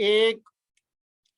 1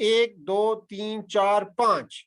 1, 2, 3, 4, 5।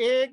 1,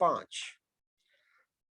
5,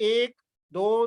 1, 2,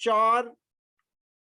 4,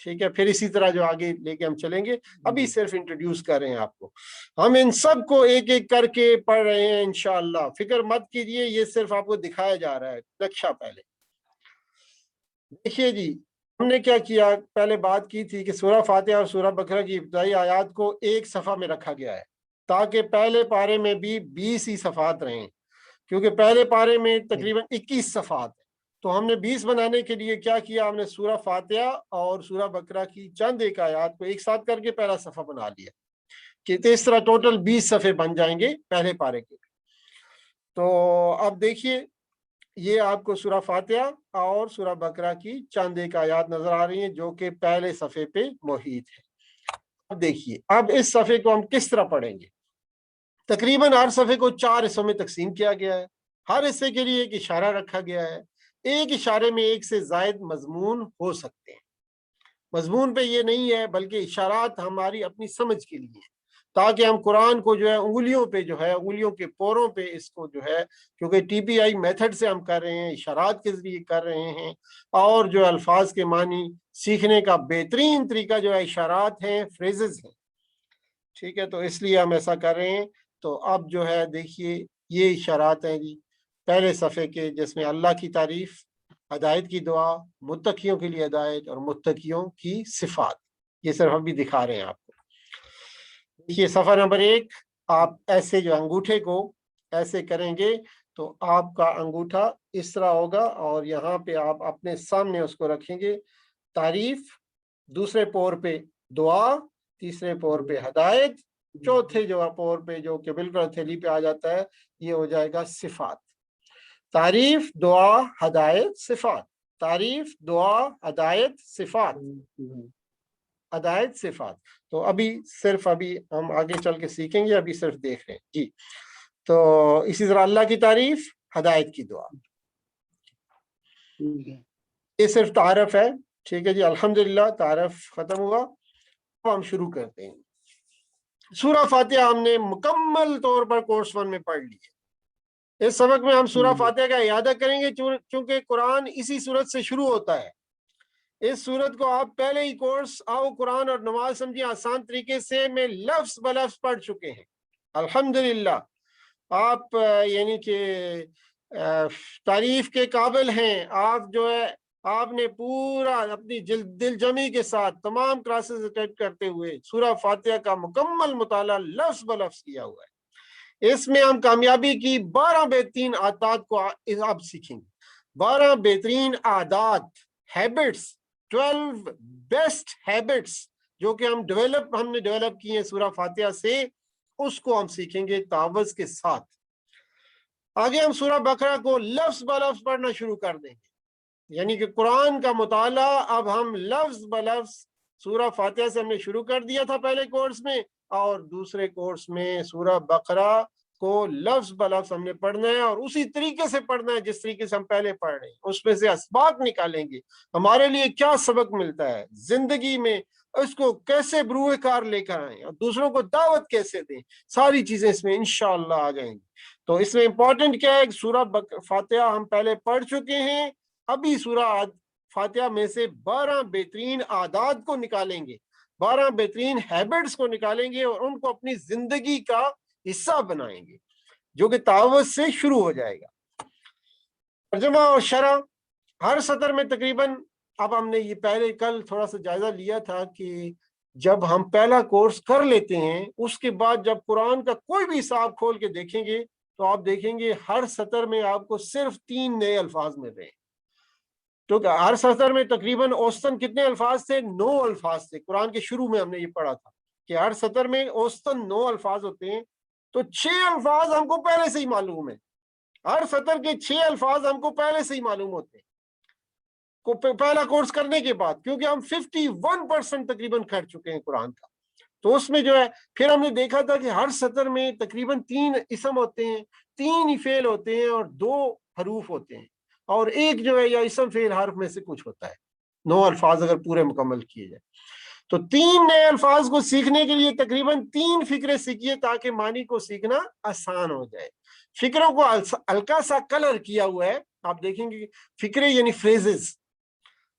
ٹھیک ہے، پھر اسی طرح جو آگے لے کے ہم چلیں گے، ابھی صرف انٹروڈیوس کر رہے ہیں آپ کو. ہم ان سب کو ایک ایک کر کے پڑھ رہے ہیں انشاءاللہ، فکر مت کیجیے، یہ صرف آپ کو دکھایا جا رہا ہے نقشہ. پہلے دیکھیے جی، ہم نے کیا کیا، پہلے بات کی تھی کہ سورہ فاتحہ اور سورہ بقرہ کی ابتدائی آیات کو ایک صفحہ میں رکھا گیا ہے تاکہ پہلے پارے میں بھی 20 ہی صفحات رہیں، کیونکہ پہلے پارے میں تقریباً 21 صفحات ہیں. تو ہم نے 20 بنانے کے لیے کیا کیا، ہم نے سورہ فاتحہ اور سورہ بقرہ کی چند ایک آیات کو ایک ساتھ کر کے پہلا صفحہ بنا لیا، کہ اس طرح ٹوٹل 20 صفحے بن جائیں گے پہلے پارے کے. تو اب دیکھیے، یہ آپ کو سورہ فاتحہ اور سورہ بقرہ کی چند ایک آیات نظر آ رہی ہیں جو کہ پہلے صفحے پہ محیط ہے. اب دیکھیے، اب اس صفحے کو ہم کس طرح پڑھیں گے. تقریباً ہر صفحے کو 4 حصوں میں تقسیم کیا گیا ہے، ہر حصے کے لیے ایک اشارہ رکھا گیا ہے. ایک اشارے میں ایک سے زائد مضمون ہو سکتے ہیں. مضمون پہ یہ نہیں ہے، بلکہ اشارات ہماری اپنی سمجھ کے لیے ہیں، تاکہ ہم قرآن کو جو ہے انگلیوں پہ جو ہے، انگلیوں کے پوروں پہ اس کو جو ہے، کیونکہ ٹی پی آئی میتھڈ سے ہم کر رہے ہیں، اشارات کے ذریعے کر رہے ہیں، اور جو الفاظ کے معنی سیکھنے کا بہترین طریقہ جو ہے اشارات ہیں، فریزز ہیں. ٹھیک ہے، تو اس لیے ہم ایسا کر رہے ہیں. تو اب جو ہے دیکھیے، یہ اشارات ہیں جی پہلے صفحے کے، جس میں اللہ کی تعریف، ہدایت کی دعا، متقیوں کے لیے ہدایت اور متقیوں کی صفات. یہ صرف ہم بھی دکھا رہے ہیں آپ کو. دیکھیے صفحہ نمبر 1، آپ ایسے جو انگوٹھے کو ایسے کریں گے تو آپ کا انگوٹھا اس طرح ہوگا، اور یہاں پہ آپ اپنے سامنے اس کو رکھیں گے، تعریف، دوسرے پور پہ دعا، تیسرے پور پہ ہدایت، چوتھے جو پور پہ جو کہ بالکل تھیلی پہ آ جاتا ہے، یہ ہو جائے گا صفات. تعریف، دعا، ہدایت، صفات. تعریف، دعا، ہدایت، صفات. ہدایت، صفات. تو ابھی صرف ابھی ہم آگے چل کے سیکھیں گے، ابھی صرف دیکھ رہے ہیں جی. تو اسی طرح اللہ کی تعریف، ہدایت کی دعا، یہ صرف تعارف ہے. ٹھیک ہے جی، الحمدللہ تعارف ختم ہوا. اب ہم شروع کرتے ہیں. سورہ فاتحہ ہم نے مکمل طور پر کورس 1 میں پڑھ لی ہے. اس سبق میں ہم سورہ فاتحہ کا اعادہ کریں گے، چونکہ قرآن اسی سورت سے شروع ہوتا ہے. اس سورت کو آپ پہلے ہی کورس آؤ قرآن اور نماز سمجھیں آسان طریقے سے میں لفظ بلفظ پڑھ چکے ہیں الحمدللہ. آپ یعنی کہ تعریف کے قابل ہیں. آپ جو ہے، آپ نے پورا اپنی دل جمی کے ساتھ تمام کلاسز اٹینڈ کرتے ہوئے سورہ فاتحہ کا مکمل مطالعہ لفظ بلفظ کیا ہوا ہے. اس میں ہم کامیابی کی 12 بہترین عادات کو اب سیکھیں گے. 12 بہترین عادات، ہیبٹس، 12 بیسٹ ہیبٹس جو کہ ہم نے ڈیولپ کی ہیں سورہ فاتحہ سے، اس کو ہم سیکھیں گے تعوذ کے ساتھ. آگے ہم سورہ بقرہ کو لفظ بلفظ پڑھنا شروع کر دیں گے، یعنی کہ قرآن کا مطالعہ اب ہم لفظ بلفظ سورہ فاتحہ سے ہم نے شروع کر دیا تھا پہلے کورس میں، اور دوسرے کورس میں سورہ بقرہ کو لفظ بلفظ ہم نے پڑھنا ہے، اور اسی طریقے سے پڑھنا ہے جس طریقے سے ہم پہلے پڑھ رہے ہیں. اس میں سے اسباق نکالیں گے، ہمارے لیے کیا سبق ملتا ہے زندگی میں، اس کو کیسے بروئے کار لے کر آئیں اور دوسروں کو دعوت کیسے دیں. ساری چیزیں اس میں انشاءاللہ آ جائیں گی. تو اس میں امپورٹنٹ کیا ہے، سورہ فاتحہ ہم پہلے پڑھ چکے ہیں، ابھی سورہ فاتحہ میں سے 12 بہترین عادات کو نکالیں گے، 12 بہترین ہیبٹس کو نکالیں گے، اور ان کو اپنی زندگی کا حصہ بنائیں گے، جو کہ تعوذ سے شروع ہو جائے گا. ترجمہ اور شرح، ہر سطر میں تقریباً، اب ہم نے یہ پہلے کل تھوڑا سا جائزہ لیا تھا کہ جب ہم پہلا کورس کر لیتے ہیں، اس کے بعد جب قرآن کا کوئی بھی حساب کھول کے دیکھیں گے تو آپ دیکھیں گے ہر سطر میں آپ کو صرف 3 نئے الفاظ مل رہے ہیں. کیونکہ ہر سطر میں تقریباً اوسطاً کتنے الفاظ تھے؟ 9 الفاظ تھے. قرآن کے شروع میں ہم نے یہ پڑھا تھا کہ ہر سطر میں اوسطاً 9 الفاظ ہوتے ہیں. تو 6 الفاظ ہم کو پہلے سے ہی معلوم ہے، ہر سطر کے 6 الفاظ ہم کو پہلے سے ہی معلوم ہوتے ہیں پہلا کورس کرنے کے بعد، کیونکہ ہم 51% تقریباً کر چکے ہیں قرآن کا. تو اس میں جو ہے پھر ہم نے دیکھا تھا کہ ہر سطر میں تقریباً 3 اسم ہوتے ہیں، 3 ہی فعل ہوتے ہیں اور 2 حروف ہوتے ہیں، اور ایک جو ہے یا اسم فعل حرف میں سے کچھ ہوتا ہے. 9 الفاظ اگر پورے مکمل کیے جائے تو 3 نئے الفاظ کو سیکھنے کے لیے تقریباً 3 فقرے سیکھیے تاکہ معنی کو سیکھنا آسان ہو جائے. فقروں کو ہلکا سا کلر کیا ہوا ہے، آپ دیکھیں گے فقرے یعنی فریزز.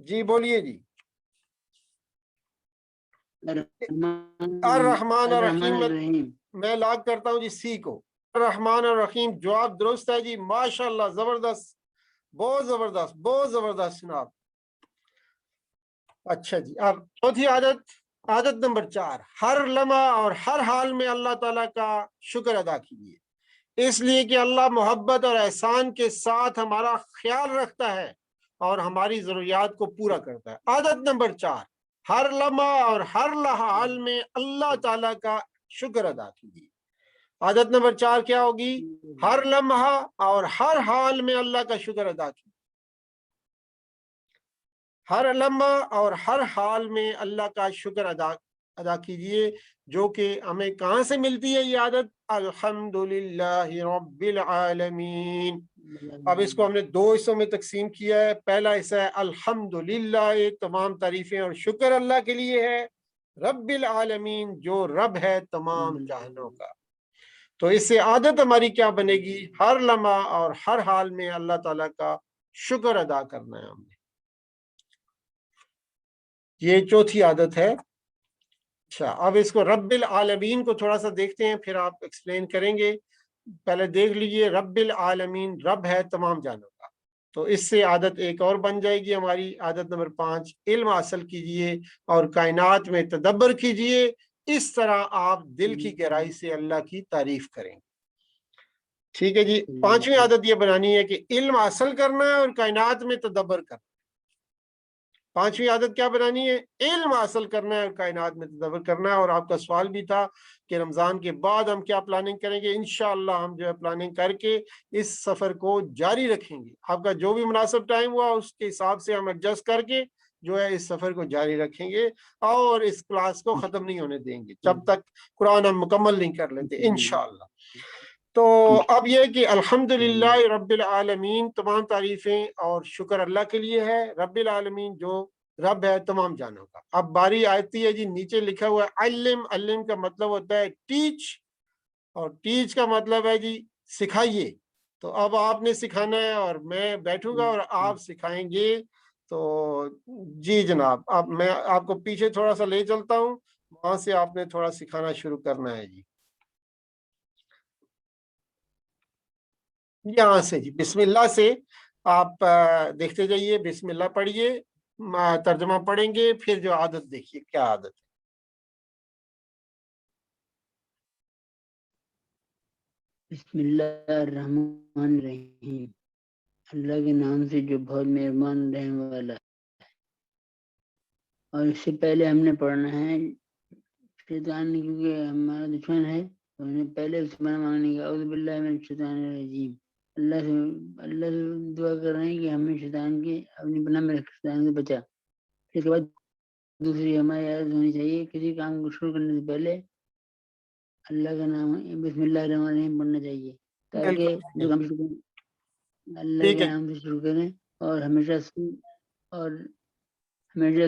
جی بولیے جی. الرحمن الرحیم میں لاگ کرتا ہوں جی سی کو. الرحمن الرحیم جواب درست ہے جی, ماشاء اللہ, زبردست, بہت زبردست, بہت زبردست جناب. اچھا جی, اب چوتھی عادت نمبر 4, ہر لمحہ اور ہر حال میں اللہ تعالیٰ کا شکر ادا کیجیے, اس لیے کہ اللہ محبت اور احسان کے ساتھ ہمارا خیال رکھتا ہے اور ہماری ضروریات کو پورا کرتا ہے. عادت نمبر 4, ہر لمحہ اور ہر حال میں اللہ تعالیٰ کا شکر ادا کیجیے. عادت نمبر 4 کیا ہوگی؟ ہر لمحہ اور ہر حال میں اللہ کا شکر ادا کیجیے. ہر لمحہ اور ہر حال میں اللہ کا شکر ادا کیجیے, جو کہ ہمیں کہاں سے ملتی ہے یہ عادت؟ الحمدللہ رب العالمین. اب اس کو ہم نے 2 حصوں میں تقسیم کیا ہے. پہلا حصہ ہے الحمدللہ, تمام تعریفیں اور شکر اللہ کے لیے ہے. رب العالمین, جو رب ہے تمام جہانوں کا. تو اس سے عادت ہماری کیا بنے گی؟ ہر لمحہ اور ہر حال میں اللہ تعالیٰ کا شکر ادا کرنا ہے ہم نے. یہ چوتھی عادت ہے. اچھا, اب اس کو رب العالمین کو تھوڑا سا دیکھتے ہیں, پھر آپ ایکسپلین کریں گے. پہلے دیکھ لیجئے, رب العالمین, رب ہے تمام جانوں کا. تو اس سے عادت ایک اور بن جائے گی ہماری. عادت نمبر 5, علم حاصل کیجئے اور کائنات میں تدبر کیجئے. اس طرح آپ دل کی گہرائی سے اللہ کی تعریف کریں گے. ٹھیک ہے جی. 5ویں عادت یہ بنانی ہے کہ علم حاصل کرنا ہے اور کائنات میں تدبر کرنا. 5ویں عادت کیا بنانی ہے؟ علم حاصل کرنا ہے اور کائنات میں تدبر کرنا ہے. اور آپ کا سوال بھی تھا کہ رمضان کے بعد ہم کیا پلاننگ کریں گے. انشاءاللہ ہم جو ہے پلاننگ کر کے اس سفر کو جاری رکھیں گے. آپ کا جو بھی مناسب ٹائم ہوا اس کے حساب سے ہم ایڈجسٹ کر کے جو ہے اس سفر کو جاری رکھیں گے, اور اس کلاس کو ختم نہیں ہونے دیں گے جب تک قرآن ہم مکمل نہیں کر لیتے انشاءاللہ. تو اب یہ کہ الحمدللہ رب العالمین, تمام تعریفیں اور شکر اللہ کے لیے ہے. رب العالمین, جو رب ہے تمام جانوں کا. اب باری آتی ہے جی, نیچے لکھا ہوا ہے علم. علم کا مطلب ہوتا ہے ٹیچ, اور ٹیچ کا مطلب ہے جی سکھائیے. تو اب آپ نے سکھانا ہے اور میں بیٹھوں گا اور آپ سکھائیں گے. تو جی جناب, اب میں آپ کو پیچھے تھوڑا سا لے چلتا ہوں, وہاں سے آپ نے تھوڑا سکھانا شروع کرنا ہے جی. یہاں سے جی بسم اللہ سے آپ دیکھتے جائیے. بسم اللہ پڑھیے, ترجمہ پڑھیں گے, پھر جو عادت دیکھیے کیا عادت ہے. بسم اللہ الرحمن الرحیم. اللہ کے نام سے جو بہت مہربان رحم والا ہے. اور اس سے پہلے ہم نے پڑھنا ہے شیطان, کیونکہ ہمارا دشمن ہے, تو ہم نے پہلے اس سے منع مانگنے کا اعوذ باللہ من الشیطان الرجیم. اللہ سے دعا کر رہے ہیں کہ ہمیں شیطان کے اپنی پناہ میں شیطان سے بچا. اس کے بعد دوسری ہماری عادت ہونی چاہیے, کسی کام کو شروع کرنے سے پہلے اللہ کا نام بسم اللہ الرحمن الرحیم پڑھنا چاہیے, تاکہ جو کام شروع کریں اللہ کے نام سے شروع کریں. اور ہمیشہ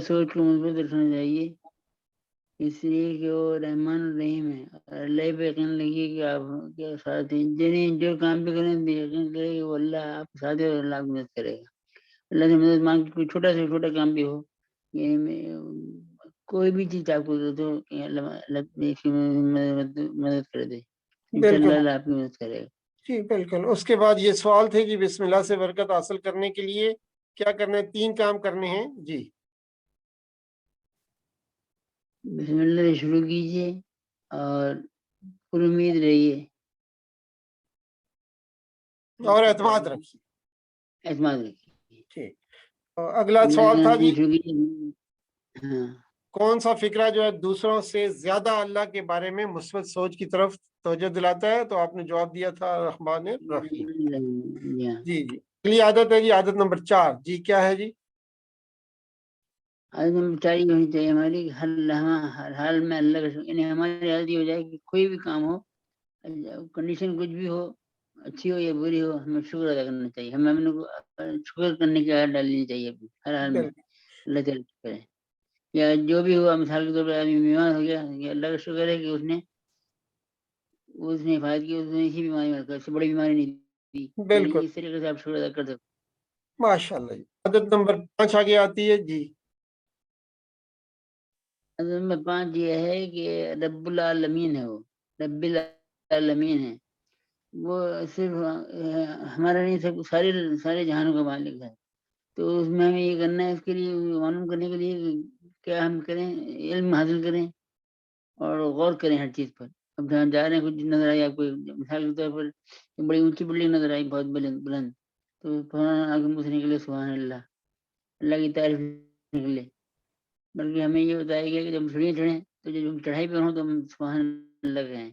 سوچ کو مثبت رکھنا چاہیے, اس لیے کہ وہ رحمان الرحیم ہے. اللہ پہ یقین لگیے کہ آپ کے ساتھ ہیں, جو کام بھی کریں یقین کرے کہ وہ اللہ آپ کے ساتھ ہے اور اللہ آپ کی مدد کرے گا. اللہ سے مدد مانگ کے کوئی چھوٹا سے چھوٹا کام بھی ہو, کوئی بھی چیز آپ کو ضرورت ہو, اللہ مدد کر دے, انشاءاللہ اللہ آپ کی مدد کرے گا. جی بالکل. اس کے بعد یہ سوال تھے کہ بسم اللہ سے برکت حاصل کرنے کے لیے کیا کرنا ہے؟ 3 کام کرنے ہیں جی. بسم اللہ سے شروع کیجئے اور پر امید رہیے اور اعتماد رکھیے. اعتماد رکھیے. ٹھیک. اگلا سوال تھا جی, ہاں, کون سا فکرہ جو ہے دوسروں سے زیادہ اللہ کے بارے میں مثبت سوچ کی طرف توجہ دلاتا ہے؟ تو آپ نے جواب دیا تھا رحمان الرحیم. جی جی. اگلی عادت ہے جی, عادت نمبر 4 جی, کیا ہے جی؟ عادت نمبر 4 یہ ہونی چاہیے ہماری, ہر لمحہ ہر حال میں اللہ کا شکر. یعنی ہماری عادت یہ ہو جائے کہ کوئی بھی کام ہو, کنڈیشن کچھ بھی ہو, اچھی ہو یا بری ہو, ہمیں شکر ادا کرنا چاہیے. ہمیں اپنے کو شکر کرنے کی عادت ڈالنی چاہیے ہر حال میں. اللہ تعالیٰ شکر ہے, یا جو بھی ہوا, مثال کے طور پر آدمی بیمار ہو گیا, اللہ کا شکر ہے کہ اس نے حفاظت کی, اس نے اسی بیماری میں رکھا, اس سے بڑی بیماری نہیں دی. بالکل. اس طریقے سے آپ شکر ادا کر سکتے. ماشاء اللہ جی. عدد نمبر 5 آگے آتی ہے جی. عدد نمبر 5 یہ ہے کہ رب العالمین ہے، وہ رب العالمین ہے، وہ صرف ہمارا نہیں، سب سارے جہانوں کا مالک ہے. تو اس میں ہمیں یہ کرنا ہے، اس کے لیے معلوم کرنے کے لیے کیا ہم کریں، علم حاصل کریں اور غور کریں ہر چیز پر. اب جہاں جا رہے ہیں کچھ نظر آئی آپ کو، مثال کے طور پر بڑی اونچی بلڈنگ نظر آئی بہت بلند، تو فوراً آگے مجھ سے نکلے سبحان اللہ، اللہ کی تعریف نکلے. بلکہ ہمیں یہ بتایا گیا کہ جب سیڑھیاں چڑھیں تو جب ہم چڑھائی پہ ہوں تو ہم سبحان اللہ کہیں،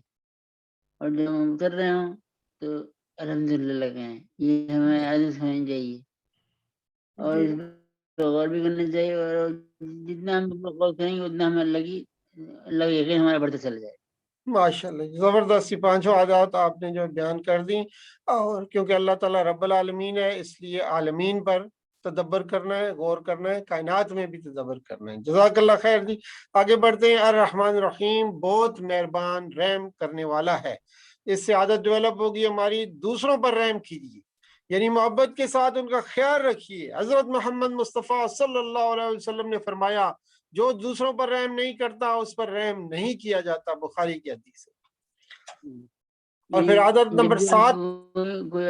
اور جب ہم اتر رہے ہوں تو الحمدللہ کہیں. یہ ہمیں عادت سمجھنی چاہیے اور اس پہ غور بھی کرنا چاہیے، اور جتنا ہم غور کریں گے اتنا ہمیں اللہ کا یقین ہمارا بڑھتا چلا جائے. ماشاء اللہ، زبردست 5 عادات آپ نے جو بیان کر دی. اور کیونکہ اللہ تعالیٰ رب العالمین ہے، اس لیے عالمین پر تدبر کرنا ہے، غور کرنا ہے، کائنات میں بھی تدبر کرنا ہے. جزاک اللہ خیر جی. آگے بڑھتے ہیں. الرحمن الرحیم، بہت مہربان رحم کرنے والا ہے. اس سے عادت ڈیولپ ہوگی ہماری، دوسروں پر رحم کیجیے، یعنی محبت کے ساتھ ان کا خیال رکھیے. حضرت محمد مصطفیٰ صلی اللہ علیہ وسلم نے فرمایا جو دوسروں پر رحم نہیں کرتا اس پر رحم نہیں کیا جاتا، بخاری کی حدیث ہے. اور پھر عادت جب نمبر بھی 7، کوئی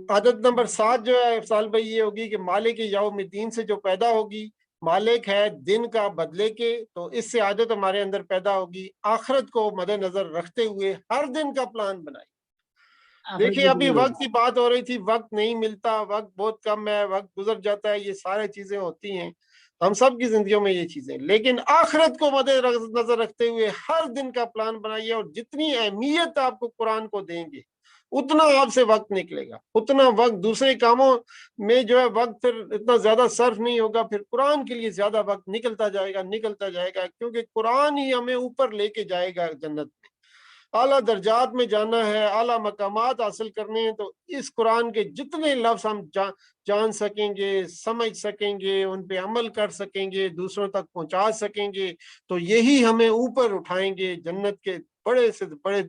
عادت نمبر 7 جو ہے افضال بھائی یہ ہوگی کہ مالک یوم الدین سے جو پیدا ہوگی، مالک ہے دن کا بدلے کے، تو اس سے عادت ہمارے اندر پیدا ہوگی آخرت کو مد نظر رکھتے ہوئے ہر دن کا پلان بنائی. دیکھیے ابھی وقت کی بات ہو رہی تھی، وقت نہیں ملتا، وقت بہت کم ہے، وقت گزر جاتا ہے، یہ سارے چیزیں ہوتی ہیں ہم سب کی زندگیوں میں یہ چیزیں، لیکن آخرت کو مد نظر رکھتے ہوئے ہر دن کا پلان بنائیے. اور جتنی اہمیت آپ کو قرآن کو دیں گے اتنا آپ سے وقت نکلے گا، اتنا وقت دوسرے کاموں میں جو ہے وقت پھر اتنا زیادہ صرف نہیں ہوگا، پھر قرآن کے لیے زیادہ وقت نکلتا جائے گا، کیونکہ قرآن ہی ہمیں اوپر لے کے جائے گا جنت میں. اعلیٰ درجات میں جانا ہے، اعلیٰ مقامات حاصل کرنے ہیں، تو اس قرآن کے جتنے لفظ ہم جان سکیں گے، سمجھ سکیں گے، ان پہ عمل کر سکیں گے، دوسروں تک پہنچا سکیں گے، تو یہی ہمیں اوپر اٹھائیں گے، جنت کے بڑے سے بڑے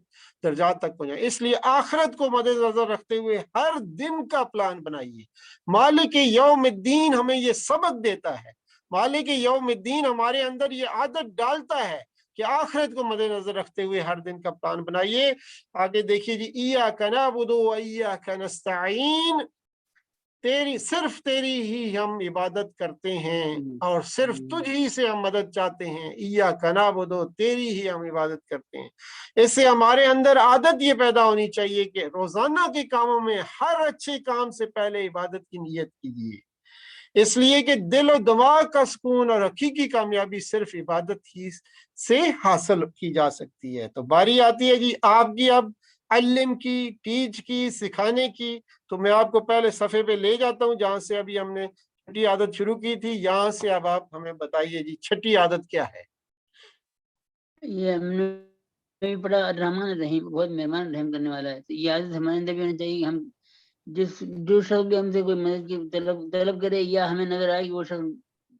درجات تک پہنچائیں. اس لیے آخرت کو مد نظر رکھتے ہوئے ہر دن کا پلان بنائیے. مالک یوم الدین ہمیں یہ سبق دیتا ہے، مالک یوم الدین ہمارے اندر یہ عادت ڈالتا ہے کہ آخرت کو مد نظر رکھتے ہوئے ہر دن کا پلان بنائیے. آگے دیکھیے جی، ایاک نعبد و ایاک نستعین، صرف تیری ہی ہم عبادت کرتے ہیں اور صرف تجھ ہی سے ہم مدد چاہتے ہیں. ایاک نعبد، تیری ہی ہم عبادت کرتے ہیں. اس سے ہمارے اندر عادت یہ پیدا ہونی چاہیے کہ روزانہ کے کاموں میں ہر اچھے کام سے پہلے عبادت کی نیت کیجیے، اس لیے کہ دل و دماغ کا سکون اور حقیقی کامیابی صرف عبادت ہی سے حاصل کی جا سکتی ہے. تو باری آتی ہے جی آپ کی، اب علم کی، ٹیچ کی، سکھانے کی. تو میں آپ کو پہلے صفحے پہ لے جاتا ہوں جہاں سے ابھی ہم نے چھٹی عادت شروع کی تھی. یہاں سے اب آپ ہمیں بتائیے جی چھٹی عادت کیا ہے. یہ ہم نے پڑھا الرحمن الرحیم، بہت مہربان رحم کرنے والا ہے. تو یہ عادت ہمارے اندر بھی ہونی چاہیے کہ ہم جو شخص بھی ہم سے کوئی مدد کی طلب کرے، یا ہمیں نظر آئے کہ وہ شخص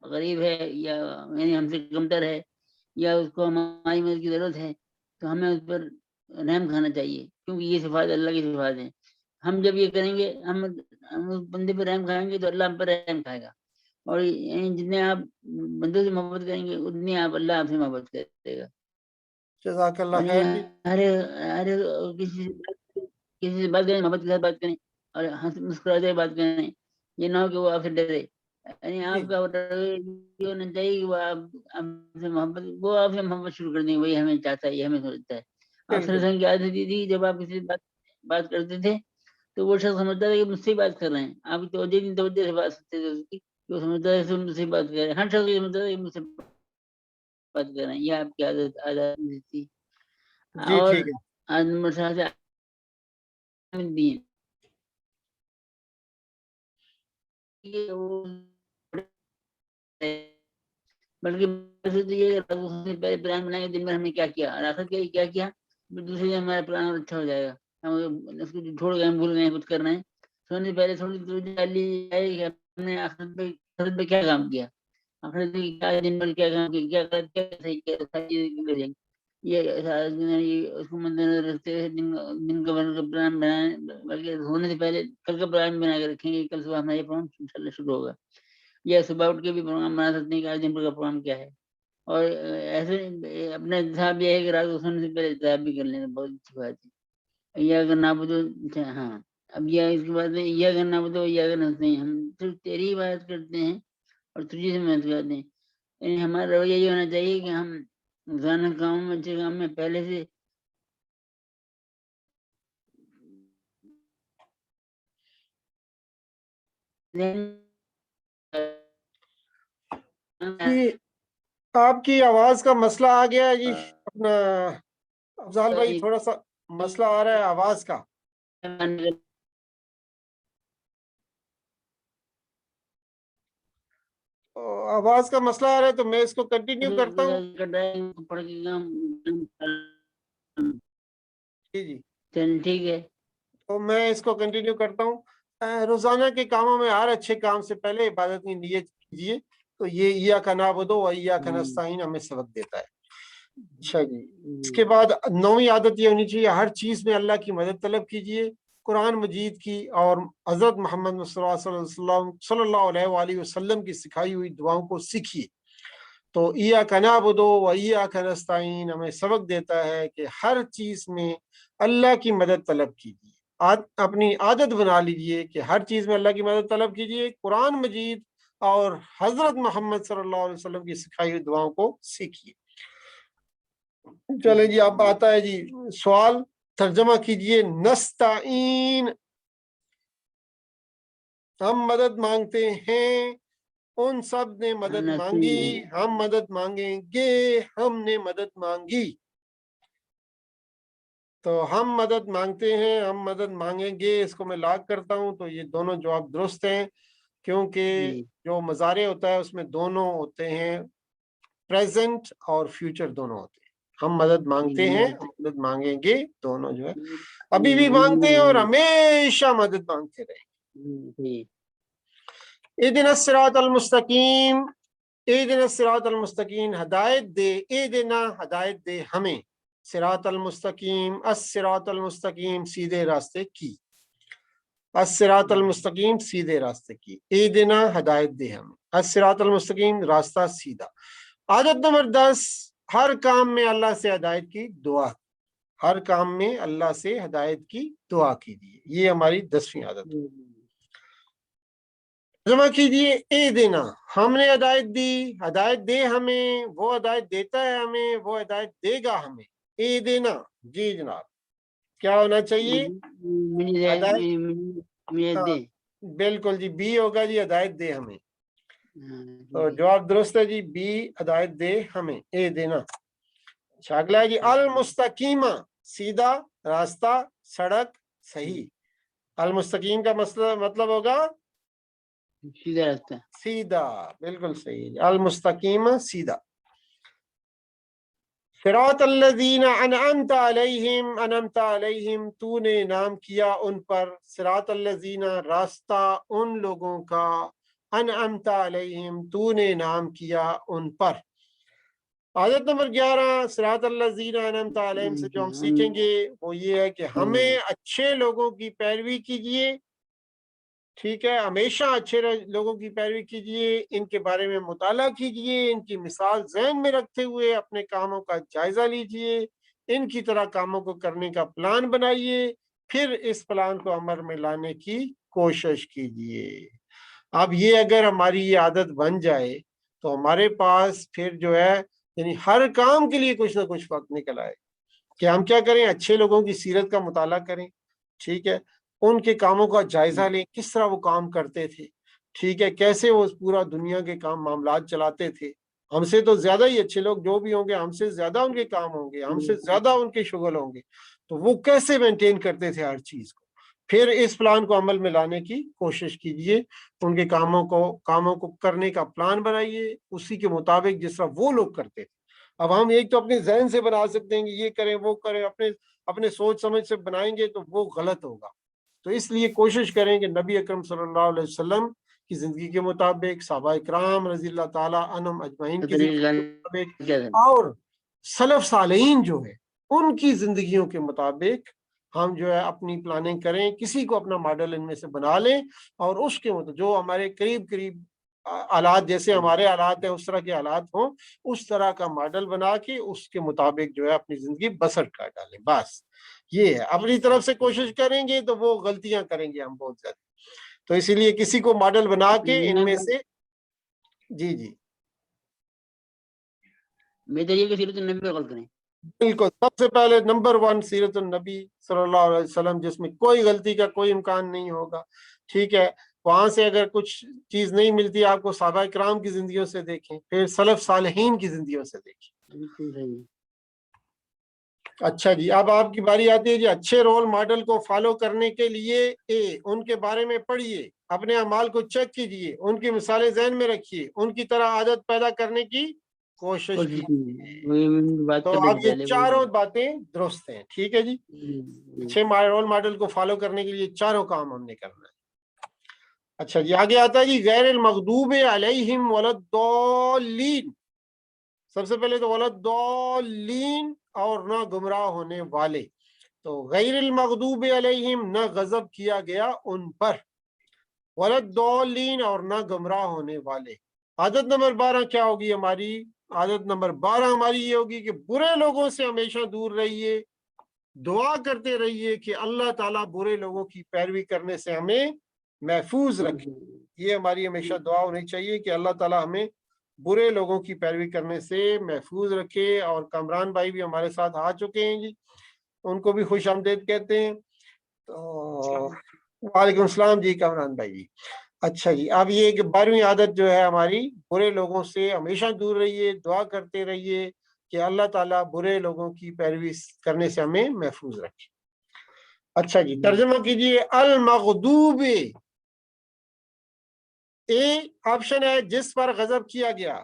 غریب ہے یا یعنی ہم سے کمتر ہے یا اس کو ہماری مدد کی ضرورت ہے، تو ہمیں اس پر رحم کھانا چاہیے، کیونکہ یہ صفات اللہ کی صفات ہیں. ہم جب یہ کریں گے، ہم اس بندے پر رحم کھائیں گے تو اللہ ہم پر رحم کھائے گا. اور جتنے آپ بندوں سے محبت کریں گے اتنی اللہ آپ سے محبت کرے گا. جزاک اللہ خیر جی. ہر کسی سے بات کریں محبت کے ساتھ بات کریں اور مسکراتے بات کریں. یہ نہ ہو کہ وہ آپ سے ڈرے، یعنی آپ کا یہ ہونا چاہیے کہ وہ آپ سے محبت شروع کر دیں. وہی ہمیں چاہتا ہے، یہ ہمیں سوچتا ہے. آپ صلی اللہ علیہ وسلم کی عادت ہوتی تھی جب آپ کسی سے بات کرتے تھے تو وہ شخص سمجھتا تھا کہ مجھ سے بات کر رہے ہیں. آپ کی توجہ سے بات کرتے تھے، اس کی وہ سمجھتا ہے مجھ سے بات کر رہے ہیں. ہر شخص یہ سمجھتا ہے کہ مجھ سے بات کر رہے ہیں. یہ آپ کی عادت تھی. جی اور ٹھیک ہے. نمبر 7 دین، بلکہ پہلے پلان بنائیں دن میں ہم نے کیا کیا اور آخر کیا کیا، دوسرے دن ہمارا پلان اور اچھا ہو جائے گا. ہم اس کو چھوڑ گئے، ہم بھول گئے کچھ کرنا ہے. سونے سے پہلے تھوڑی کہ ہم نے آخرت پہ کیا کام کیا، آخرت میں کیا دن بھر کیا کام کیا، کیا صحیح کیا. یہ اس کو مد نظر رکھتے ہوئے دن کا پلان بنائیں، بلکہ ہونے سے پہلے کل کا پلان بنا کے رکھیں گے کل صبح ہمارا یہ پروگرام انشاءاللہ شروع ہوگا، یا صبح اٹھ کے بھی پروگرام بنا سکتے ہیں کہ آج دن بھر کا پروگرام کیا ہے، اور ایسے اپنا انتخاب یہ ہے کہ رات کو سونے سے پہلے انتخاب بھی کر لیں، بہت اچھی بات ہے۔ یا کرنا بدو، ہاں اب یہ اس کے بعد یہ کرنا بدو یا کرنا سکتے ہیں، ہم صرف تیری عبادت کرتے ہیں اور تجھے سے محنت کرتے ہیں، یعنی ہمارا رویہ یہ ہونا چاہیے کہ ہم روزانہ کاموں میں اچھے کام میں پہلے سے جی آپ کی آواز کا مسئلہ آ گیا ہے جی، اپنا افضال بھائی تھوڑا سا مسئلہ آ رہا ہے آواز کا، آواز کا مسئلہ آ رہا ہے تو میں اس کو کنٹینیو کرتا ہوں۔ جی جی ٹھیک ہے، تو میں اس کو کنٹینیو کرتا ہوں۔ روزانہ کے کاموں میں ہر اچھے کام سے پہلے عبادت کی نیت کیجیے، تو یہ ایاک نعبد و ایاک نستعین ہمیں سبق دیتا ہے۔ اچھا جی، اس کے بعد 9ویں عادت یہ ہونی چاہیے ہر چیز میں اللہ کی مدد طلب کیجیے، قرآن مجید کی اور حضرت محمد صلی اللہ علیہ وآلہ وسلم کی سکھائی ہوئی دعاؤں کو سیکھیے۔ تو ایاک نعبد و ایاک نستعین ہمیں سبق دیتا ہے کہ ہر چیز میں اللہ کی مدد طلب کیجیے، اپنی عادت بنا لیجیے کہ ہر چیز میں اللہ کی مدد طلب کیجیے، قرآن مجید اور حضرت محمد صلی اللہ علیہ وسلم کی سکھائی ہوئی دعاؤں کو سیکھیے۔ چلیں جی اب آتا ہے جی سوال، ترجمہ کیجیے نستعین، ہم مدد مانگتے ہیں، ان سب نے مدد مانگی، ہم مدد مانگیں گے، ہم نے مدد مانگی۔ تو ہم مدد مانگتے ہیں، ہم مدد مانگیں گے، اس کو میں لاگ کرتا ہوں تو یہ دونوں جواب درست ہیں، کیونکہ جو مضارع ہوتا ہے اس میں دونوں ہوتے ہیں، پریزنٹ اور فیوچر دونوں ہوتے ہیں۔ ہم مدد مانگتے ہیں، ہم مدد مانگیں گے، دونوں جو ہے ابھی بھی مانگتے ہیں اور ہمیشہ مدد مانگتے رہیں۔ اہدنا الصراط المستقیم، اہدنا الصراط المستقیم، ہدایت دے، اہدنا ہدایت دے ہمیں، صراط المستقیم، الصراط المستقیم سیدھے راستے کی، الصراط المستقیم سیدھے راستے کی، اہدنا ہدایت دے ہمیں، الصراط المستقیم راستہ سیدھا۔ عادت نمبر 10، ہر کام میں اللہ سے ہدایت کی دعا، ہر کام میں اللہ سے ہدایت کی دعا کیجیے، یہ ہماری 10ویں عادت۔ جمع کیجیے اہدنا، ہم نے ہدایت دی، ہدایت دے ہمیں، وہ ہدایت دیتا ہے ہمیں، وہ ہدایت دے گا ہمیں، اہدنا۔ جی جناب کیا ہونا چاہیے؟ ہدایت، بالکل جی بی ہوگا جی، ہدایت دے ہمیں، تو جواب درست ہے جی بی، ہدایت دے ہمیں، اہدنا۔ اچھا اگلا ہے جی المستقیمہ، سیدھا راستہ، سڑک، صحیح۔ المستقیم کا مطلب ہوگا سیدھا راستہ، سیدھا، بالکل صحیح، المستقیم سیدھا۔ صراط الذین انعمت علیہم، انعمت علیہم تو نے انعام کیا ان پر، صراط الذین راستہ ان لوگوں کا، انعمت علیہم تو نے انعام کیا ان پر۔ عادت نمبر 11، صراط الذین انعمت علیہم سے جو ہم سیکھیں گے وہ یہ ہے کہ ہمیں اچھے لوگوں کی پیروی کیجیے، ٹھیک ہے، ہمیشہ اچھے لوگوں کی پیروی کیجیے، ان کے بارے میں مطالعہ کیجیے، ان کی مثال ذہن میں رکھتے ہوئے اپنے کاموں کا جائزہ لیجیے، ان کی طرح کاموں کو کرنے کا پلان بنائیے، پھر اس پلان کو عمل میں لانے کی کوشش کیجیے۔ اب یہ اگر ہماری یہ عادت بن جائے تو ہمارے پاس پھر جو ہے یعنی ہر کام کے لیے کچھ نہ کچھ وقت نکل آئے کہ ہم کیا کریں، اچھے لوگوں کی سیرت کا مطالعہ کریں، ٹھیک ہے، ان کے کاموں کا جائزہ لیں، کس طرح وہ کام کرتے تھے، ٹھیک ہے، کیسے وہ پورا دنیا کے کام معاملات چلاتے تھے، ہم سے تو زیادہ ہی اچھے لوگ جو بھی ہوں گے، ہم سے زیادہ ان کے کام ہوں گے، ہم سے زیادہ ان کے شغل ہوں گے، تو وہ کیسے مینٹین کرتے تھے ہر چیز کو، پھر اس پلان کو عمل میں لانے کی کوشش کیجیے، ان کے کاموں کو کرنے کا پلان بنائیے اسی کے مطابق جس طرح وہ لوگ کرتے تھے۔ اب ہم ایک تو اپنے ذہن سے بنا سکتے ہیں کہ یہ کریں وہ کریں، اپنے سوچ سمجھ سے بنائیں گے تو وہ غلط ہوگا، تو اس لیے کوشش کریں کہ نبی اکرم صلی اللہ علیہ وسلم کی زندگی کے مطابق، صحابہ کرام رضی اللہ تعالیٰ عنہم اجمعین کی زندگی کے مطابق، اور سلف صالحین جو ہے ان کی زندگیوں کے مطابق ہم جو ہے اپنی پلاننگ کریں، کسی کو اپنا ماڈل ان میں سے بنا لیں، اور اس کے مطابق جو ہمارے قریب قریب حالات، جیسے ہمارے حالات ہیں اس طرح کے حالات ہوں، اس طرح کا ماڈل بنا کے اس کے مطابق جو ہے اپنی زندگی بسر کر ڈالیں. بس یہ ہے. اپنی طرف سے کوشش کریں گے تو وہ غلطیاں کریں گے ہم بہت زیادہ. تو اسی لیے کسی کو ماڈل بنا کے ان میں سے جی بہتر یہ کہ سیرت النبی پر غلط کریں. بالکل. سب سے پہلے نمبر 1 سیرت النبی صلی اللہ علیہ وسلم، جس میں کوئی غلطی کا کوئی امکان نہیں ہوگا. ٹھیک ہے. وہاں سے اگر کچھ چیز نہیں ملتی آپ کو صحابہ کرام کی زندگیوں سے دیکھیں، پھر سلف صالحین کی زندگیوں سے دیکھیں. بالکل صحیح. اچھا جی، اب آپ کی باری آتی ہے جی. اچھے رول ماڈل کو فالو کرنے کے لیے ان کے بارے میں پڑھیے، اپنے اعمال کو چیک کیجئے، ان کی مثالیں ذہن میں رکھیے، ان کی طرح عادت پیدا کرنے کی کوشش کیجیے. تو اب یہ چاروں باتیں درست ہیں. ٹھیک ہے جی. اچھے رول ماڈل کو فالو کرنے کے لیے چاروں کام ہم نے کرنا ہے. اچھا جی، آگے آتا ہے جی غیر المغضوب علیہم وللضالین. سب سے پہلے تو وللضالین اور نہ گمراہ ہونے والے. تو غیر المغضوب علیہم نہ غضب کیا گیا ان پر، وللضالین اور نہ گمراہ ہونے والے. عادت نمبر 12 کیا ہوگی ہماری؟ عادت نمبر 12 ہماری یہ ہوگی کہ برے لوگوں سے ہمیشہ دور رہیے، دعا کرتے رہیے کہ اللہ تعالیٰ برے لوگوں کی پیروی کرنے سے ہمیں محفوظ رکھے. یہ ہماری ہمیشہ دعا ہونی چاہیے کہ اللہ تعالیٰ ہمیں برے لوگوں کی پیروی کرنے سے محفوظ رکھے. اور کامران بھائی بھی ہمارے ساتھ آ چکے ہیں جی، ان کو بھی خوش آمدید کہتے ہیں. تو وعلیکم السلام جی کامران بھائی جی. اچھا جی، اب یہ کہ 12ویں عادت جو ہے ہماری، برے لوگوں سے ہمیشہ دور رہیے، دعا کرتے رہیے کہ اللہ تعالیٰ برے لوگوں کی پیروی کرنے سے ہمیں محفوظ رکھے. اچھا جی، ترجمہ کیجئے. المغضوب، اے آپشن ہے جس پر غضب کیا گیا،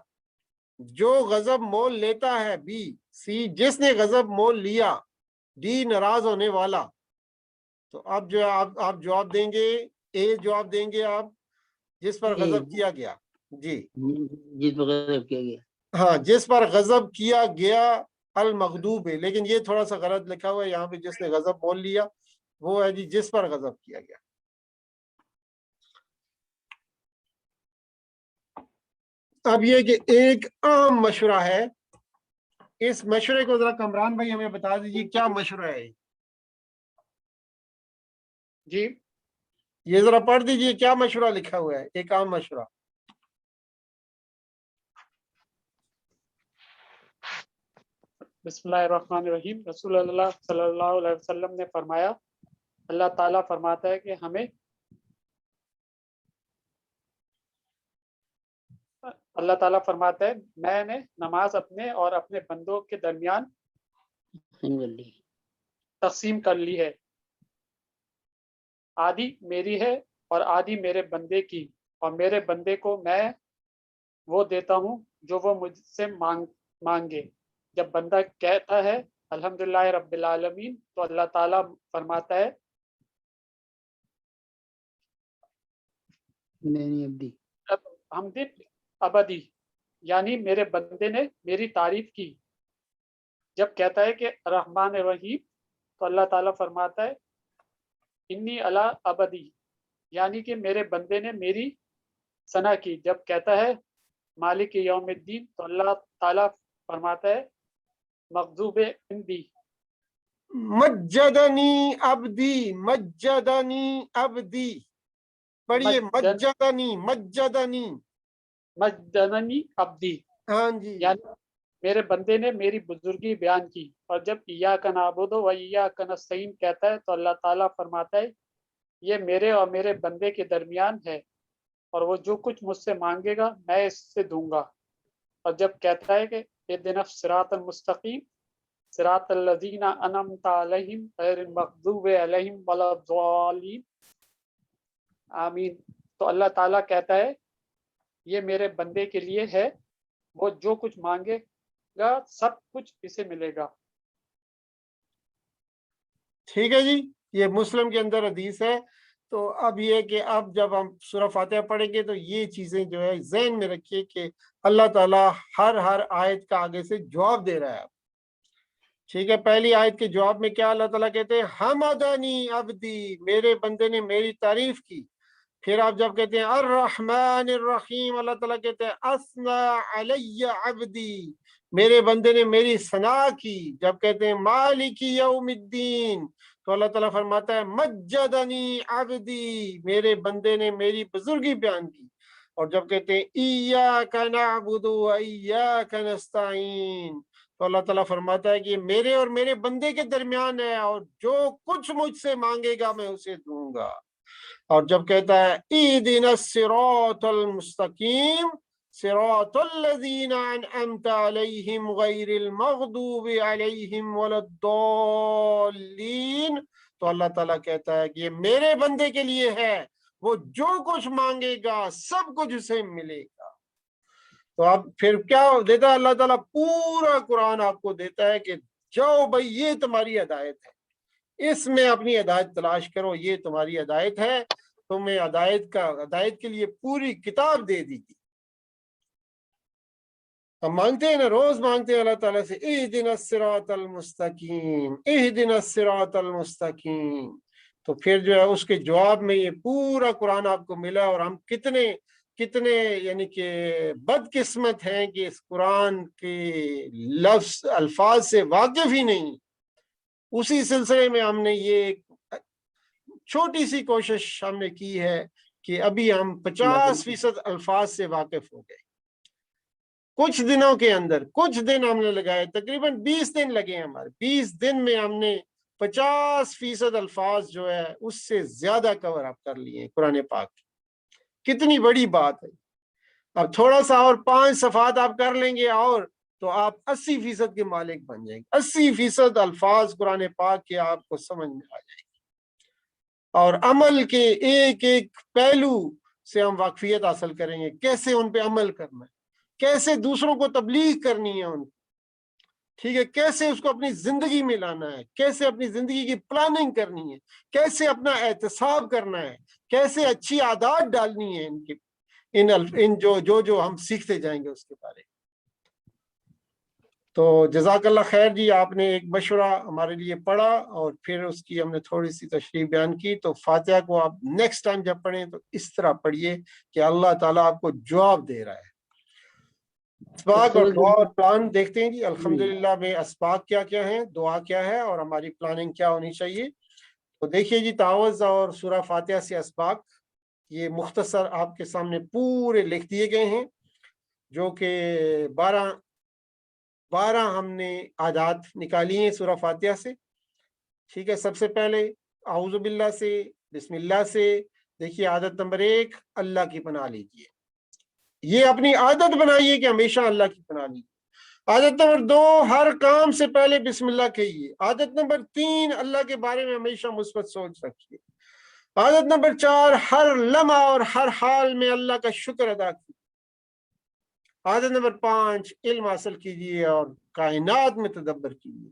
جو غضب مول لیتا ہے. بی، سی جس نے غضب مول لیا. ڈی ناراض ہونے والا. تو اب جو آپ جواب دیں گے، اے جواب دیں گے آپ جس پر غضب کیا گیا. جی، جس پر غضب کیا گیا. ہاں، جس پر غضب کیا گیا المغضوب ہے، لیکن یہ تھوڑا سا غلط لکھا ہوا ہے یہاں پہ. جس نے غضب بول لیا وہ ہے جی جس پر غضب کیا گیا. اب یہ کہ ایک عام مشورہ ہے، اس مشورے کو ذرا کامران بھائی ہمیں بتا دیجیے کیا مشورہ ہے جی. یہ ذرا پڑھ دیجیے کیا مشورہ لکھا ہوا ہے، ایک عام مشورہ. بسم اللہ الرحمن الرحیم. رسول اللہ صلی اللہ علیہ وسلم نے فرمایا، اللہ تعالیٰ فرماتا ہے کہ ہمیں، اللہ تعالیٰ فرماتا ہے میں نے نماز اپنے اور اپنے بندوں کے درمیان تقسیم کر لی ہے. آدھی میری ہے اور آدھی میرے بندے کی، اور میرے بندے کو میں وہ دیتا ہوں جو وہ مجھ سے مانگے. جب بندہ کہتا ہے الحمدللہ رب العالمین تو اللہ تعالیٰ فرماتا ہے حمد ابدی، یعنی میرے بندے نے میری تعریف کی. جب کہتا ہے کہ رحمان الرحیم تو اللہ تعالیٰ فرماتا ہے انی علی ابدی، یعنی کہ میرے بندے نے میری ثنا کی. جب کہتا ہے مالک یوم الدین تو اللہ تعالیٰ فرماتا ہے مغضوب اندی. مجدنی عبدی، مجدنی عبدی. پڑھیے مجدنی، مجدنی، مجدنی عبدی. ہاں جی، یعنی میرے بندے نے میری بزرگی بیان کی. اور جب ایاک نعبد و ایاک نستعین کہتا ہے تو اللہ تعالیٰ فرماتا ہے یہ میرے اور میرے بندے کے درمیان ہے، اور وہ جو کچھ مجھ سے مانگے گا میں اس سے دوں گا. اور جب کہتا ہے کہ اہدنا الصراط المستقیم صراط الذین انعمت علیہم غیر المغضوب علیہم ولا الضالین آمین، تو اللہ تعالیٰ کہتا ہے یہ میرے بندے کے لیے ہے، وہ جو کچھ مانگے گا سب کچھ اسے ملے گا. ٹھیک ہے جی. یہ مسلم کے اندر حدیث ہے. تو اب یہ کہ اب جب ہم سورہ فاتحہ پڑھیں گے تو یہ چیزیں جو ہے ذہن میں رکھیے کہ اللہ تعالیٰ ہر آیت کا آگے سے جواب دے رہا ہے. ٹھیک ہے، پہلی آیت کے جواب میں کیا اللہ تعالیٰ کہتے ہیں؟ حمدنی عبدی، میرے بندے نے میری تعریف کی۔ پھر آپ جب کہتے ہیں الرحمن الرحیم، اللہ تعالیٰ کہتے ہیں اثنا علی عبدی، میرے بندے نے میری ثنا کی۔ جب کہتے ہیں مالک یوم الدین، تو اللہ تعالیٰ فرماتا ہے مجدنی عبدی، میرے بندے نے میری بزرگی بیان کی۔ اور جب کہتے ہیں ایاک نعبد و ایاک نستعین، تو اللہ تعالیٰ فرماتا ہے کہ میرے اور میرے بندے کے درمیان ہے، اور جو کچھ مجھ سے مانگے گا میں اسے دوں گا۔ اور جب کہتا ہے اہدنا الصراط المستقیم صراط الذین انعمت علیہم غیر المغضوب علیہم ولا الضالین، تو اللہ تعالیٰ کہتا ہے کہ یہ میرے بندے کے لیے ہے، وہ جو کچھ مانگے گا سب کچھ اسے ملے گا۔ تو اب پھر کیا دیتا ہے اللہ تعالیٰ؟ پورا قرآن آپ کو دیتا ہے کہ جاؤ بھائی، یہ تمہاری ہدایت ہے، اس میں اپنی ہدایت تلاش کرو، یہ تمہاری ہدایت ہے، تمہیں ہدایت کے لیے پوری کتاب دے دی گی۔ ہم مانگتے ہیں نا، روز مانگتے ہیں اللہ تعالیٰ سے اہدنا الصراط المستقیم، اہدنا الصراط المستقیم، تو پھر جو ہے اس کے جواب میں یہ پورا قرآن آپ کو ملا۔ اور ہم کتنے یعنی کہ بدقسمت ہیں کہ اس قرآن کے لفظ الفاظ سے واقف ہی نہیں۔ اسی سلسلے میں ہم نے یہ چھوٹی سی کوشش ہم نے کی ہے کہ ابھی ہم 50% الفاظ سے واقف ہو گئے کچھ دنوں کے اندر۔ کچھ دن ہم نے لگائے، تقریباً 20 دن لگے ہیں ہمارے، 20 دن میں ہم نے 50% الفاظ جو ہے اس سے زیادہ کور اپ کر لیے قرآن پاک۔ کتنی بڑی بات ہے۔ اب تھوڑا سا اور 5 صفحات آپ کر لیں گے اور تو آپ 80% کے مالک بن جائیں گے۔ 80% الفاظ قرآن پاک کے آپ کو سمجھ میں آ جائیں گے، اور عمل کے ایک ایک پہلو سے ہم واقفیت حاصل کریں گے، کیسے ان پہ عمل کرنا ہے، کیسے دوسروں کو تبلیغ کرنی ہے ان کو، ٹھیک ہے، کیسے اس کو اپنی زندگی میں لانا ہے، کیسے اپنی زندگی کی پلاننگ کرنی ہے، کیسے اپنا احتساب کرنا ہے، کیسے اچھی عادات ڈالنی ہے ان کے ان جو ہم سیکھتے جائیں گے اس کے بارے میں۔ تو جزاک اللہ خیر جی، آپ نے ایک مشورہ ہمارے لیے پڑھا اور پھر اس کی ہم نے تھوڑی سی تشریح بیان کی۔ تو فاتحہ کو آپ نیکسٹ ٹائم جب پڑھیں تو اس طرح پڑھیے کہ اللہ تعالیٰ آپ کو جواب دے رہا ہے۔ اسباق اور دعا اور پلان دیکھتے ہیں جی، الحمدللہ میں اسباق کیا کیا ہیں، دعا کیا ہے، اور ہماری پلاننگ کیا ہونی چاہیے۔ تو دیکھیے جی، تعوذ اور سورہ فاتحہ سے اسباق یہ مختصر آپ کے سامنے پورے لکھ دیے گئے ہیں، جو کہ 12 ہم نے عادات نکالی ہیں سورہ فاتحہ سے۔ ٹھیک ہے، سب سے پہلے اعوذ باللہ سے، بسم اللہ سے۔ دیکھیے عادت نمبر 1، اللہ کی پناہ لیجیے، یہ اپنی عادت بنائیے کہ ہمیشہ اللہ کی پناہ لیجیے۔ عادت نمبر 2، ہر کام سے پہلے بسم اللہ کہیے۔ عادت نمبر 3، اللہ کے بارے میں ہمیشہ مثبت سوچ رکھیے۔ عادت نمبر 4، ہر لمحہ اور ہر حال میں اللہ کا شکر ادا کیجیے۔ عادت نمبر 5، علم حاصل کیجیے اور کائنات میں تدبر کیجیے۔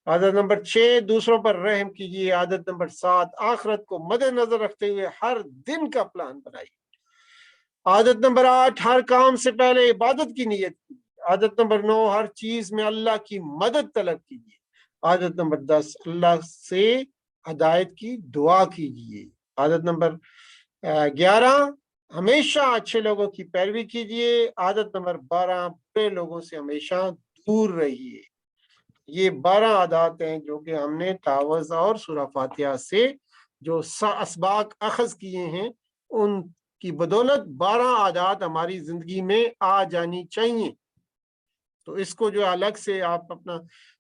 عادت نمبر 6، دوسروں پر رحم کیجیے۔ عادت نمبر 7، آخرت کو مد نظر رکھتے ہوئے ہر دن کا پلان بنائیے۔ عادت نمبر 8، ہر کام سے پہلے عبادت کی نیت کیجیے۔ عادت نمبر 9، ہر چیز میں اللہ کی مدد طلب کیجیے۔ عادت نمبر 10، اللہ سے ہدایت کی دعا کیجیے۔ عادت نمبر 11، ہمیشہ اچھے لوگوں کی پیروی کیجیے۔ عادت نمبر 12، برے لوگوں سے ہمیشہ دور رہیے۔ یہ 12 عادات ہیں جو کہ ہم نے تعوذ اور سورہ فاتحہ سے جو اسباق اخذ کیے ہیں، ان کی بدولت 12 عادات ہماری زندگی میں آ جانی چاہیے۔ تو اس کو جو الگ سے آپ اپنا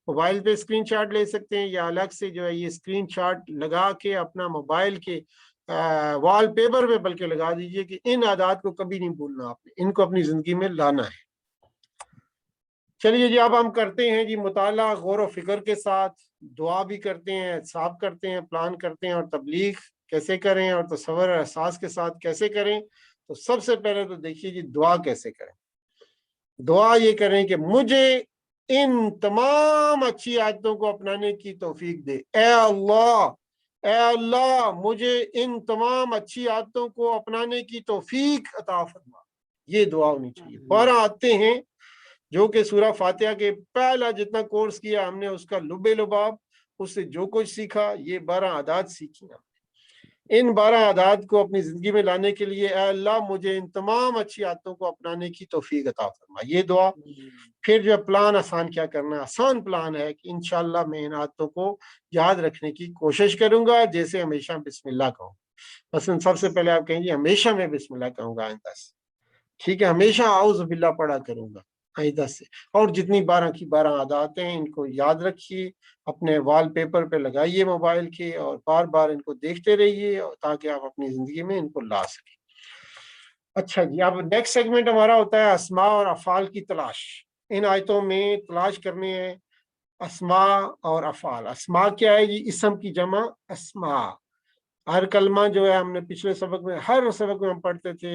موبائل پہ اسکرین شاٹ لے سکتے ہیں، یا الگ سے جو ہے یہ اسکرین شاٹ لگا کے اپنا موبائل کے وال پیپر پہ بلکہ لگا دیجئے کہ ان عادات کو کبھی نہیں بھولنا، آپ نے ان کو اپنی زندگی میں لانا ہے۔ چلیے جی، اب ہم کرتے ہیں جی مطالعہ غور و فکر کے ساتھ، دعا بھی کرتے ہیں، احتساب کرتے ہیں، پلان کرتے ہیں، اور تبلیغ کیسے کریں اور تصور اور احساس کے ساتھ کیسے کریں۔ تو سب سے پہلے تو دیکھیے جی دعا کیسے کریں۔ دعا یہ کریں کہ مجھے ان تمام اچھی عادتوں کو اپنانے کی توفیق دے۔ اے اللہ مجھے ان تمام اچھی عادتوں کو اپنانے کی توفیق عطا فرما۔ یہ دعا ہونی چاہیے۔ 12 عادتیں ہیں جو کہ سورہ فاتحہ کے پہلا جتنا کورس کیا ہم نے اس کا لبے لباب، اس سے جو کچھ سیکھا یہ 12 عادات سیکھی ہم نے۔ ان 12 عادات کو اپنی زندگی میں لانے کے لیے اے اللہ مجھے ان تمام اچھی عادتوں کو اپنانے کی توفیق عطا فرما، یہ دعا۔ پھر جو پلان آسان کیا کرنا ہے، آسان پلان ہے کہ انشاءاللہ میں ان عادتوں کو یاد رکھنے کی کوشش کروں گا، جیسے ہمیشہ بسم اللہ کہوں۔ مثلا سب سے پہلے آپ کہیں گے ہمیشہ میں بسم اللہ کہوں گا آئندہ سے، ٹھیک ہے، ہمیشہ اعوذ باللہ پڑھا کروں گا آئندہ سے۔ اور جتنی 12 کی 12 عادات ہیں ان کو یاد رکھیے، اپنے وال پیپر پہ لگائیے موبائل کے، اور بار بار ان کو دیکھتے رہیے تاکہ آپ اپنی زندگی میں ان کو لا سکیں۔ اچھا جی، اب نیکسٹ سیگمنٹ ہمارا ہوتا ہے اسماء اور افعال کی تلاش۔ ان آیتوں میں تلاش کرنے ہیں اسماء اور افعال۔ اسماء کیا ہے جی؟ اسم کی جمع اسماء۔ ہر کلمہ جو ہے، ہم نے پچھلے سبق میں، ہر سبق میں ہم پڑھتے تھے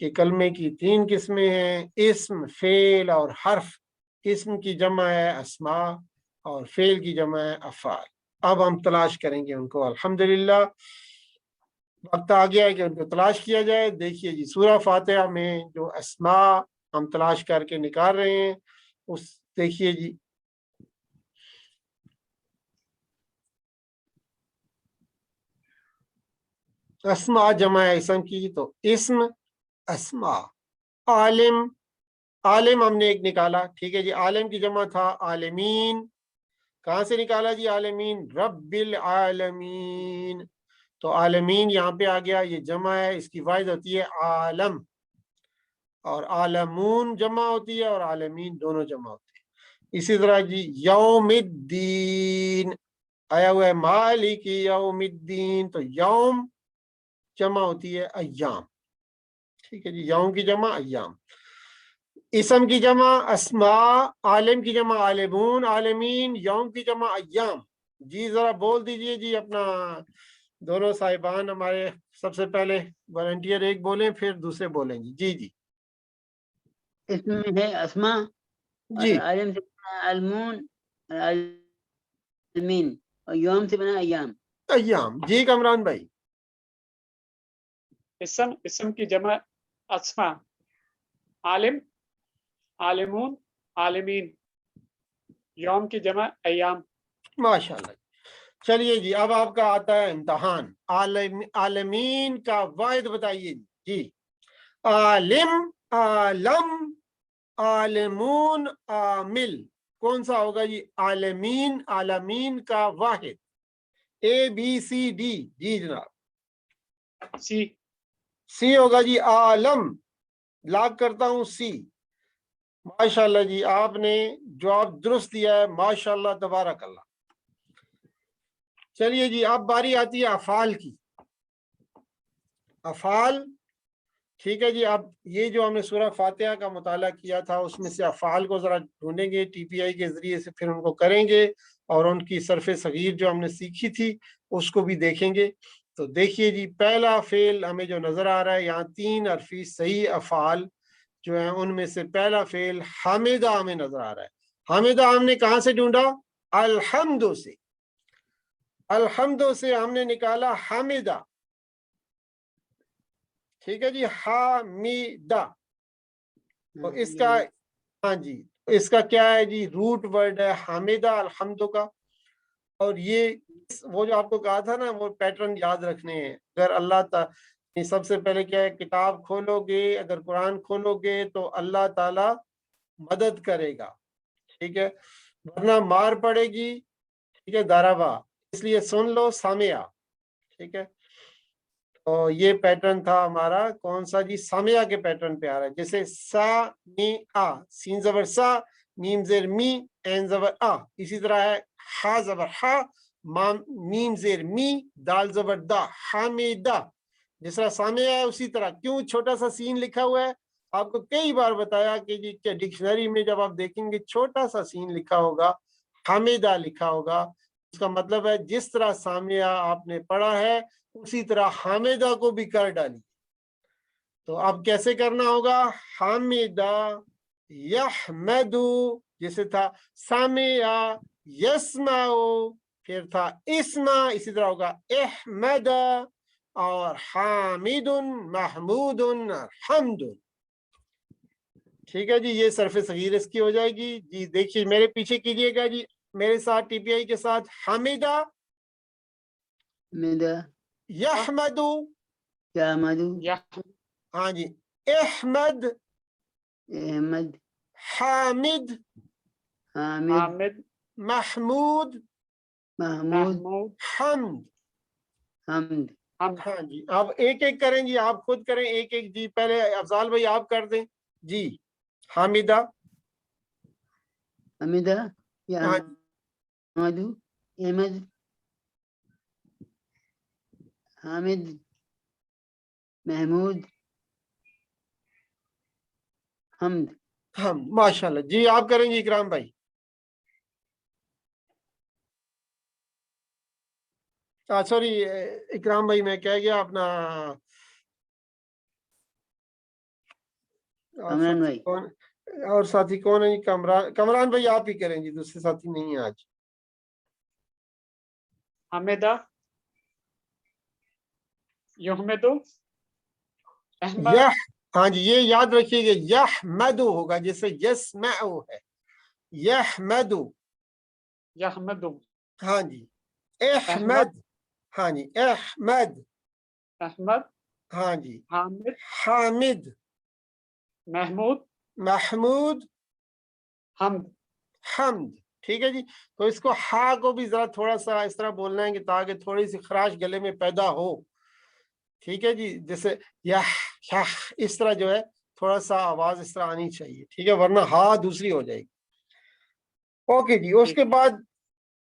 کہ کلمے کی 3 قسمیں ہیں، اسم، فعل اور حرف۔ اسم کی جمع ہے اسماء اور فعل کی جمع ہے افعال۔ اب ہم تلاش کریں گے ان کو، الحمدللہ وقت آ گیا ہے کہ ان کو تلاش کیا جائے۔ دیکھیے جی، سورہ فاتحہ میں جو اسماء ہم تلاش کر کے نکال رہے ہیں، اس دیکھیے جی، اسماء جمع ہے اسم کی، تو اسم اسماء۔ عالم، عالم ہم نے ایک نکالا، ٹھیک ہے جی، عالم کی جمع تھا عالمین۔ کہاں سے نکالا جی عالمین؟ رب العالمین۔ تو عالمین یہاں پہ آ گیا، یہ جمع ہے، اس کی واحد ہوتی ہے عالم، اور عالمون جمع ہوتی ہے اور عالمین دونوں جمع ہوتے ہیں۔ اسی طرح جی یوم الدین آیا ہوا ہے، مالک یوم الدین، تو یوم جمع ہوتی ہے ایام، ٹھیک ہے جی، یوم کی جمع ایام۔ اسم کی جمع اسماء، عالم کی جمع عالمون، عالمین، یوم کی جمع ایام۔ جی ذرا بول دیجئے جی اپنا، دونوں صاحبان ہمارے، سب سے پہلے والنٹیئر ایک بولیں پھر دوسرے بولیں گے۔ جی جی اسم میں ہے اسماء، جی اور عالم سے بنا علمون، عالمین، اور یوم سے بنا ایام۔ ایام۔ جی کمران بھائی۔ اسم کی جمع اسما، عالم، عالمون، عالمین، یوم کی جمع ایام۔ ماشاءاللہ۔ چلیے جی، اب آپ کا آتا ہے امتحان۔ عالمین کا واحد بتائیے جی۔ عالم، عالم، عالمون، عامل، کون سا ہوگا جی؟ عالمین، عالمین کا واحد، ABCD۔ جی جناب، سی ہوگا جی، عالم، لاک کرتا ہوں سی۔ ماشاءاللہ جی، آپ نے جواب درست دیا ہے، ماشاءاللہ تبارک اللہ۔ چلیے جی، اب باری آتی ہے افعال کی۔ افعال، ٹھیک ہے جی، اب یہ جو ہم نے سورہ فاتحہ کا مطالعہ کیا تھا اس میں سے افعال کو ذرا ڈھونڈیں گے TPI کے ذریعے سے، پھر ان کو کریں گے، اور ان کی صرف صغیر جو ہم نے سیکھی تھی اس کو بھی دیکھیں گے۔ تو دیکھیے جی، پہلا فعل ہمیں جو نظر آ رہا ہے یہاں 3 حرفی صحیح افعال جو ہیں، ان میں سے پہلا فعل حامدہ ہمیں نظر آ رہا ہے۔ حامدہ ہم نے کہاں سے ڈھونڈا؟ الحمد سے۔ الحمد سے ہم نے نکالا حامدہ، ٹھیک ہے جی، حامدہ۔ تو اس کا، ہاں جی، اس کا کیا ہے جی؟ روٹ ورڈ ہے حامدہ الحمد کا۔ اور یہ وہ جو آپ کو کہا تھا نا، وہ پیٹرن یاد رکھنے ہیں۔ اگر اللہ تعالیٰ، سب سے پہلے کیا ہے، کتاب کھولو گے، اگر قرآن کھولو گے تو اللہ تعالیٰ مدد کرے گا، ٹھیک ہے، ورنہ مار پڑے گی، ٹھیک ہے، دارابا، اس لیے سن لو سامعہ، ٹھیک ہے۔ تو یہ پیٹرن تھا ہمارا، کون سا جی؟ سامعہ کے پیٹرن پہ آ رہا ہے، جیسے سا می آ، سین زبر سا، میم زیر می، این زبر آ۔ اسی طرح ہے ہا زبر ہا، میم زیر می، دال زبر دا، حامدہ۔ جس طرح سامعہ ہے اسی طرح، کیوں چھوٹا سا سین لکھا ہوا ہے؟ آپ کو کئی بار بتایا کہ جی کہ ڈکشنری میں جب آپ دیکھیں گے چھوٹا سا سین لکھا ہوگا، حامدہ لکھا ہوگا، اس کا مطلب ہے جس طرح سامعہ آپ نے پڑھا ہے اسی طرح حامدہ کو بھی کر ڈالی۔ تو اب کیسے کرنا ہوگا؟ حامدہ یحمدو، جیسے تھا سامعہ یسمعو، پھر تھا اسمع، اسی طرح ہوگا احمد، اور حامد محمود حمد۔ ٹھیک ہے جی، یہ صرف صغیر اس کی ہو جائے گی جی. دیکھیے میرے پیچھے کیجیے گا جی، میرے ساتھ ٹی پی آئی کے ساتھ. حمیدہ مدا یحمدو، یامدو ہاں جی. احمد احمد حامد حامد حامد محمود محمود محمود حمد. حمد. حمد. ہاں جی، آپ ایک ایک کریں جی، آپ خود کریں ایک ایک جی. پہلے افضال بھائی آپ کر دیں جی. حامدہ، حمیدہ ہاں یامدو احمد حامد محمود حمد. ہم ماشاء اللہ جی. آپ کریں گے اکرام بھائی. سوری اکرام بھائی میں کہہ گیا اپنا. کامران بھائی. اور ساتھی کون ہے جی؟ کمران بھائی آپ ہی کریں جی، دوسرے ساتھی نہیں ہیں آج. حمیدہ یحمدو احمد. یح، ہاں جی یہ یاد رکھیے گا، یحمدو ہوگا جیسے یسمعو ہے. یحمدو، یحمدو. ہاں جی. احمد احمد، ہاں جی. احمد، احمد. ہاں جی. حامد حامد محمود محمود حمد. حمد. ٹھیک ہے جی. تو اس کو ہا کو بھی ذرا تھوڑا سا اس طرح بولنا ہے کہ تاکہ تھوڑی سی خراش گلے میں پیدا ہو. ٹھیک ہے جی، جیسے یح یح اس طرح جو ہے تھوڑا سا آواز اس طرح آنی چاہیے. ٹھیک ہے، ورنہ ہا دوسری ہو جائے گی. اوکے جی. اس ٹھیک. کے بعد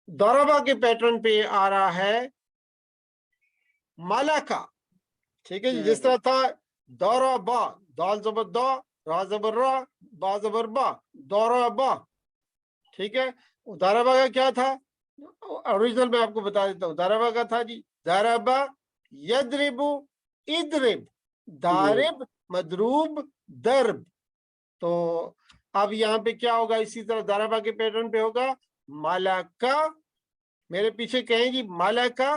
ضربہ کے پیٹرن پہ آ رہا ہے ملکہ. ٹھیک ہے جی، جس طرح تھا ضربہ، دال زبر دا، را زبر را، با زبر با، ضربہ. ٹھیک ہے. ضربہ کا کیا تھا اوریجنل میں آپ کو بتا دیتا ہوں. ضربہ کا تھا جی ضربہ یضرب اضرب، ضارب مضروب ضرب. تو اب یہاں پہ کیا ہوگا؟ اسی طرح ضربہ کے پیٹرن پہ ہوگا ملکہ. میرے پیچھے کہیں جی ملکہ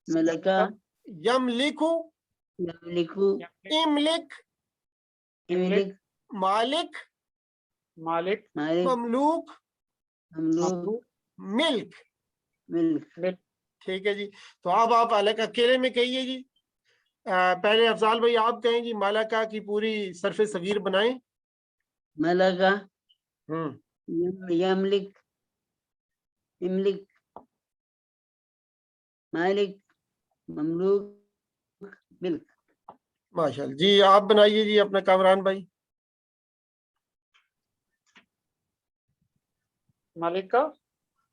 ملکہ یملکو یملکو املک املک مالک مالک مالک مملوک مملوک مملوک ملک. ملک. ملک. ٹھیک ہے جی. تو اب آپ الگ اکیلے میں کہیے جی. پہلے افضال بھائی آپ کہیں جی ملکہ کی پوری صرف صغیر بنائیں. ملکہ ہوں یملک املک مالک مملوک ملک. ماشاء اللہ جی. آپ بنائیے جی اپنا کامران بھائی. ملکہ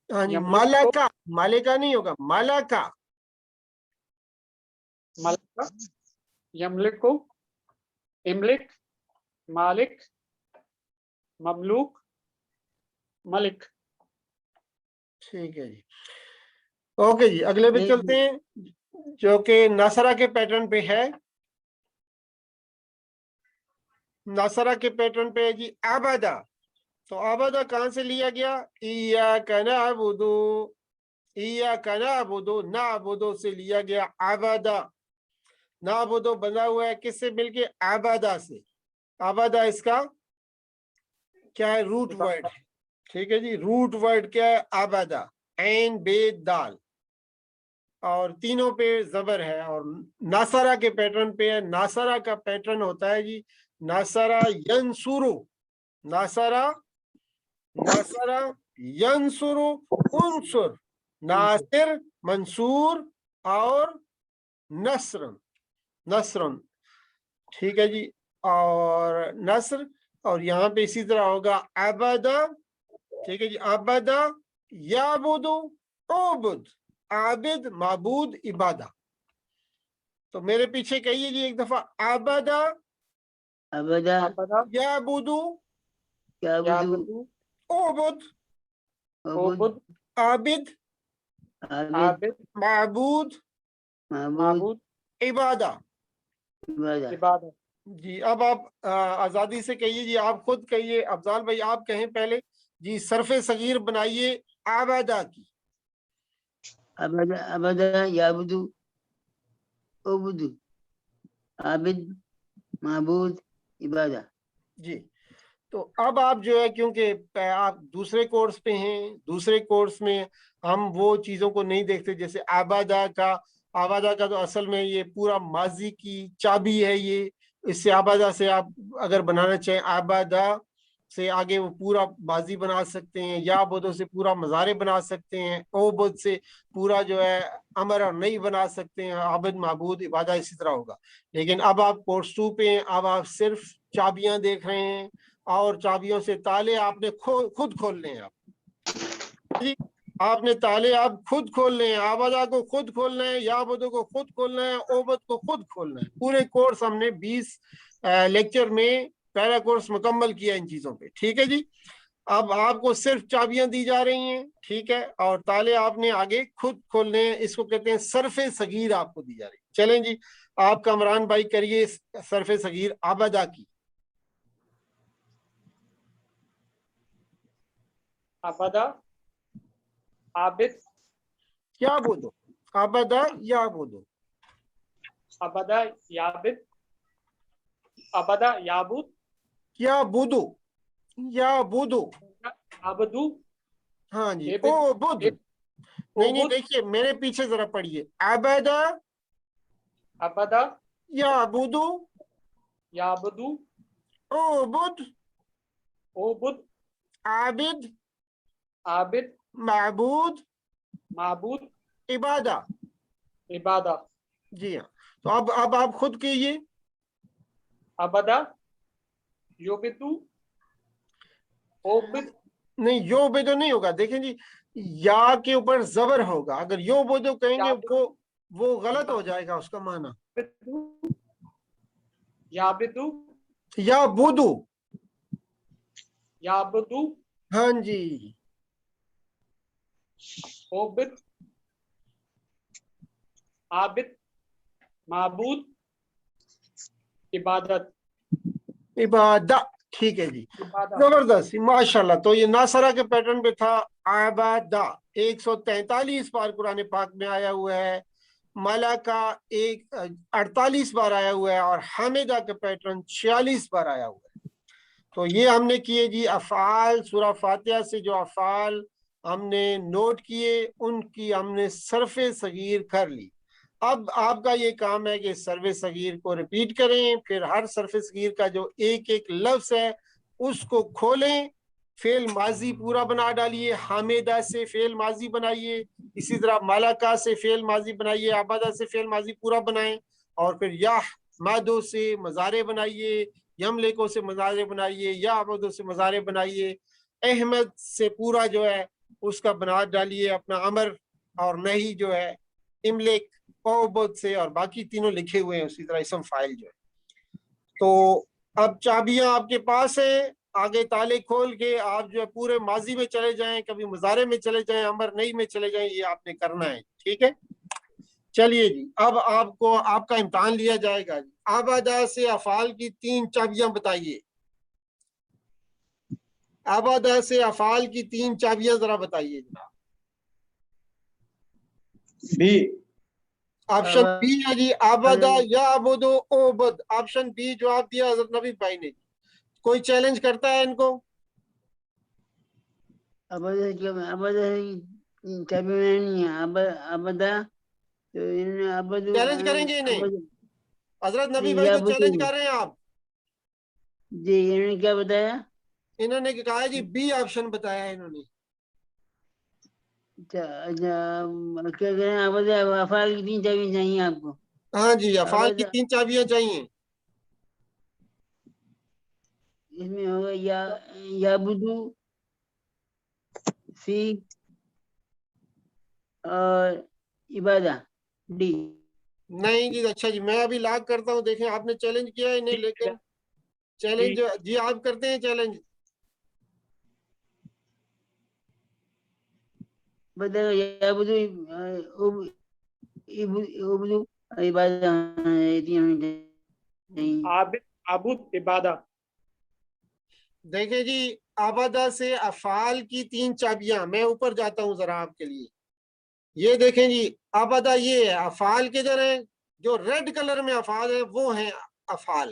ہاں جی. یملک کو ملکہ، مالکہ نہیں ہوگا، ملکہ. ملکہ یملک کو املک مالک مملوک ملک. ٹھیک ہے جی. اوکے جی، اگلے پہ چلتے ہیں جو کہ ناصرہ کے پیٹرن پہ ہے. ناصرہ کے پیٹرن پہ ہے جی عبدہ. تو عبدہ کہاں سے لیا گیا؟ ایاک نعبد، ایاک نعبد، نعبد سے لیا گیا عبدہ. نعبد بنا ہوا ہے کس سے مل کے؟ عبدہ سے. عبدہ اس کا کیا ہے؟ روٹ ورڈ ہے. ٹھیک ہے جی. روٹ ورڈ کیا ہے؟ عبدہ، عین بے دال، اور تینوں پہ زبر ہے. اور ناصرہ کے پیٹرن پہ ہے. ناصرہ کا پیٹرن ہوتا ہے جی ناصرہ ینصرو، ناصرہ، ناصرہ ینصرو، انصر، ناصر منصور اور نصرن، نصرن. ٹھیک ہے جی. اور نصر، اور یہاں پہ اسی طرح ہوگا عبدہ. ٹھیک ہے جی. عبدہ یعبد عبد، عابد معبود عبادہ. تو میرے پیچھے کہیے جی ایک دفعہ عبدہ عبدہ عبدہ یعبد یعبدو عبد عبد عبد عابد عابد عابد معبود معبود معبود عبادہ. عبادہ. عبادت. جی. اب آپ آزادی سے کہیے جی. آپ خود کہیے. افضال بھائی آپ کہیں پہلے جی. صرف صغیر بنائیے عبدہ کی. عبدہ عبدہ یعبدو عبد عابد معبود عبادہ. جی. تو اب آپ جو ہے کیونکہ آپ دوسرے کورس پہ ہیں، دوسرے کورس میں ہم وہ چیزوں کو نہیں دیکھتے، جیسے آبادہ کا تو اصل میں یہ پورا ماضی کی چابی ہے، یہ اس سے آبادہ سے آپ اگر بنانا چاہیں آبادہ سے آگے وہ پورا ماضی بنا سکتے ہیں، یا بدو سے پورا مضارع بنا سکتے ہیں، او بد سے پورا جو ہے امر اور نہیں بنا سکتے ہیں، عابد معبود عبادہ اسی طرح ہوگا۔ لیکن اب آپ کورس 2 پہ ہیں، اب آپ صرف چابیاں دیکھ رہے ہیں، اور چابیوں سے تالے آپ نے خود کھولنے ہیں۔ آپ نے تالے آپ خود کھولنے ہیں، آبادہ کو خود کھولنا ہے، یا بدو کو خود کھولنا ہے، اوبد کو خود کھولنا ہے۔ پورے کورس ہم نے 20 لیکچر میں پہلا کورس مکمل کیا ان چیزوں پہ، ٹھیک ہے جی۔ اب آپ کو صرف چابیاں دی جا رہی ہیں، ٹھیک ہے، اور تالے آپ نے آگے خود کھولنے ہیں، اس کو کہتے ہیں صرف صغیر آپ کو دی جا رہی ہے۔ چلیں جی، آپ کامران بھائی کریے صرف صغیر آبادہ کی۔ عبدہ، عابد، کیا بولو؟ آبادہ یا بولو؟ عبدہ یابد، عبدہ یابود، کیا بودو یا بودو؟ عبدو، ہاں جی، عبد، او بد، نہیں دیکھیے میرے پیچھے ذرا پڑھیے، عبادہ عبدہ یا بودو، یابدو، او بد، عبد، عابد، عابد، معبود، معبود، عبادہ۔ عبادہ۔ جی ہاں، تو اب آپ خود کیجیے۔ عبدہ یوبدو، عبد، نہیں، یو بدو نہیں ہوگا، دیکھیں جی، یا کے اوپر زبر ہوگا، اگر یو بدو کہیں گے وہ غلط ہو جائے گا اس کا معنی۔ یابدو، یا بودو، یابدو، ہاں جی، عبد، عابد، معبود، عبادت، عبادہ، ٹھیک ہے جی، عبادت۔ زبردست، ماشاءاللہ۔ تو یہ ناصرہ کے پیٹرن پہ تھا عبادہ، 143 بار قرآن پاک میں آیا ہوا ہے، ملکہ 48 بار آیا ہوا ہے، اور حامدہ کا پیٹرن 46 بار آیا ہوا ہے۔ تو یہ ہم نے کیے جی افعال، سورہ فاتحہ سے جو افعال ہم نے نوٹ کیے ان کی ہم نے صرف صغیر کر لی۔ اب آپ کا یہ کام ہے کہ صرف صغیر کو ریپیٹ کریں، پھر ہر صرف صغیر کا جو ایک ایک لفظ ہے اس کو کھولیں، فعل ماضی پورا بنا ڈالیے، حامدہ سے فعل ماضی بنائیے، اسی طرح ملکہ سے فعل ماضی بنائیے، عبادہ سے فعل ماضی پورا بنائیں، اور پھر مادو سے مضارع بنائیے، یملکو سے مضارع بنائیے، یا عبدو سے مضارع بنائیے، احمد سے پورا جو ہے اس کا بنا ڈالیے اپنا امر، اور نہیں جو ہے املک، عبد سے، اور باقی تینوں لکھے ہوئے ہیں اسی طرح اسم فاعل جو ہے۔ تو اب چابیاں آپ کے پاس ہیں، آگے تالے کھول کے آپ جو ہے پورے ماضی میں چلے جائیں، کبھی مضارع میں چلے جائیں، امر نہیں میں چلے جائیں، یہ آپ نے کرنا ہے، ٹھیک ہے۔ چلیے جی، اب آپ کو آپ کا امتحان لیا جائے گا۔ آبادہ سے افعال کی 3 چابیاں بتائیے، آبادہ سے افعال کی 3 چابیاں ذرا بتائیے جناب۔ بی، آپشن بی ہے جی، آبادہ یا عبدو عبد، آپشن بی جواب دیا حضرت نبی بھائی نے۔ کوئی چیلنج کرتا ہے ان کو؟ عبادہ چابی میں نہیں ہے، عبادہ تو چیلنج کریں گے انہیں؟ حضرت نبی بھائی کو چیلنج کر رہے ہیں آپ؟ جی، انہوں نے کیا بتایا؟ انہوں نے کہا جی بی آپشن بتایا ہے انہوں نے۔ کیا کہہ رہے ہیں؟ عبادہ افعال کی 3 چابی چاہیے آپ کو؟ ہاں جی، افعال کی 3 چابیاں چاہیے۔ اس میں ہوگا یا بدو، فی، اور عبادہ، ڈی۔ نہیں جی، اچھا جی، میں ابھی لاک کرتا ہوں، دیکھیں آپ نے چیلنج کیا ہے انہیں، لیکن چیلنج جی آپ کرتے ہیں چیلنج؟ بدو یا بدو عبادہ، عابد، معبود، عبادہ۔ دیکھیں جی، آبادہ سے افعال کی 3 چابیاں، میں اوپر جاتا ہوں ذرا آپ کے لیے، یہ دیکھیں جی، آبادہ یہ ہے، افعال کے ذرا جو ریڈ کلر میں افعال ہیں وہ ہیں افعال،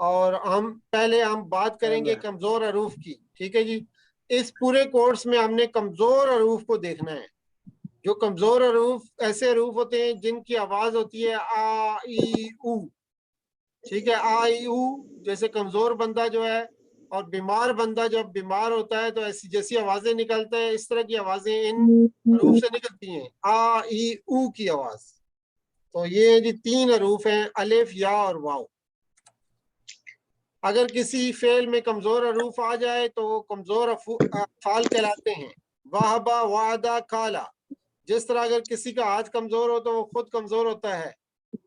اور پہلے ہم بات کریں گے کمزور حروف کی. ٹھیک ہے جی. اس پورے کورس میں ہم نے کمزور حروف کو دیکھنا ہے. جو کمزور حروف ایسے حروف ہوتے ہیں جن کی آواز ہوتی ہے آ ای او. ٹھیک ہے, آ ای او. جیسے کمزور بندہ جو ہے اور بیمار بندہ جب بیمار ہوتا ہے تو ایسی جیسی آوازیں نکلتا ہے اس طرح کی آوازیں ان حروف سے نکلتی ہیں, آ ای او کی آواز. تو یہ جی 3 حروف ہیں, الف, یا اور واو. اگر کسی فعل میں کمزور حروف آ جائے تو وہ کمزور افعال کہلاتے ہیں. واہبا, وعدہ, کالا. جس طرح اگر کسی کا ہاتھ کمزور ہو تو وہ خود کمزور ہوتا ہے,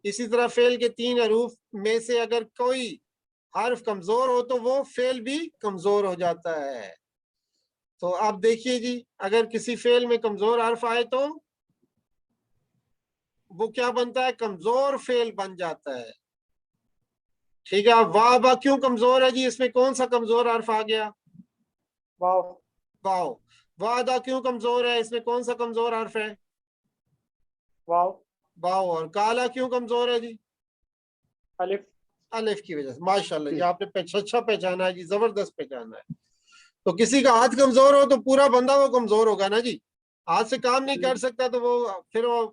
اسی طرح فعل کے 3 حروف میں سے اگر کوئی حرف کمزور ہو تو وہ فعل بھی کمزور ہو جاتا ہے. تو آپ دیکھیے جی, اگر کسی فعل میں کمزور حرف آئے تو وہ کیا بنتا ہے, کمزور فعل بن جاتا ہے. ٹھیک ہے. واہ با کیوں کمزور ہے جی, اس میں کون سا کمزور حرف آ گیا؟ واو. واو. وعدہ کیوں کمزور ہے, اس میں کون سا کمزور حرف ہے؟ واو. واو. اور کالا کیوں کمزور ہے جی؟ الف. الف کی وجہ سے. ماشاءاللہ جی, آپ نے اچھا پہچانا ہے جی, زبردست پہچانا ہے. تو کسی کا ہاتھ کمزور ہو تو پورا بندہ وہ کمزور ہوگا نا جی. ہاتھ سے کام نہیں کر سکتا تو وہ پھر وہ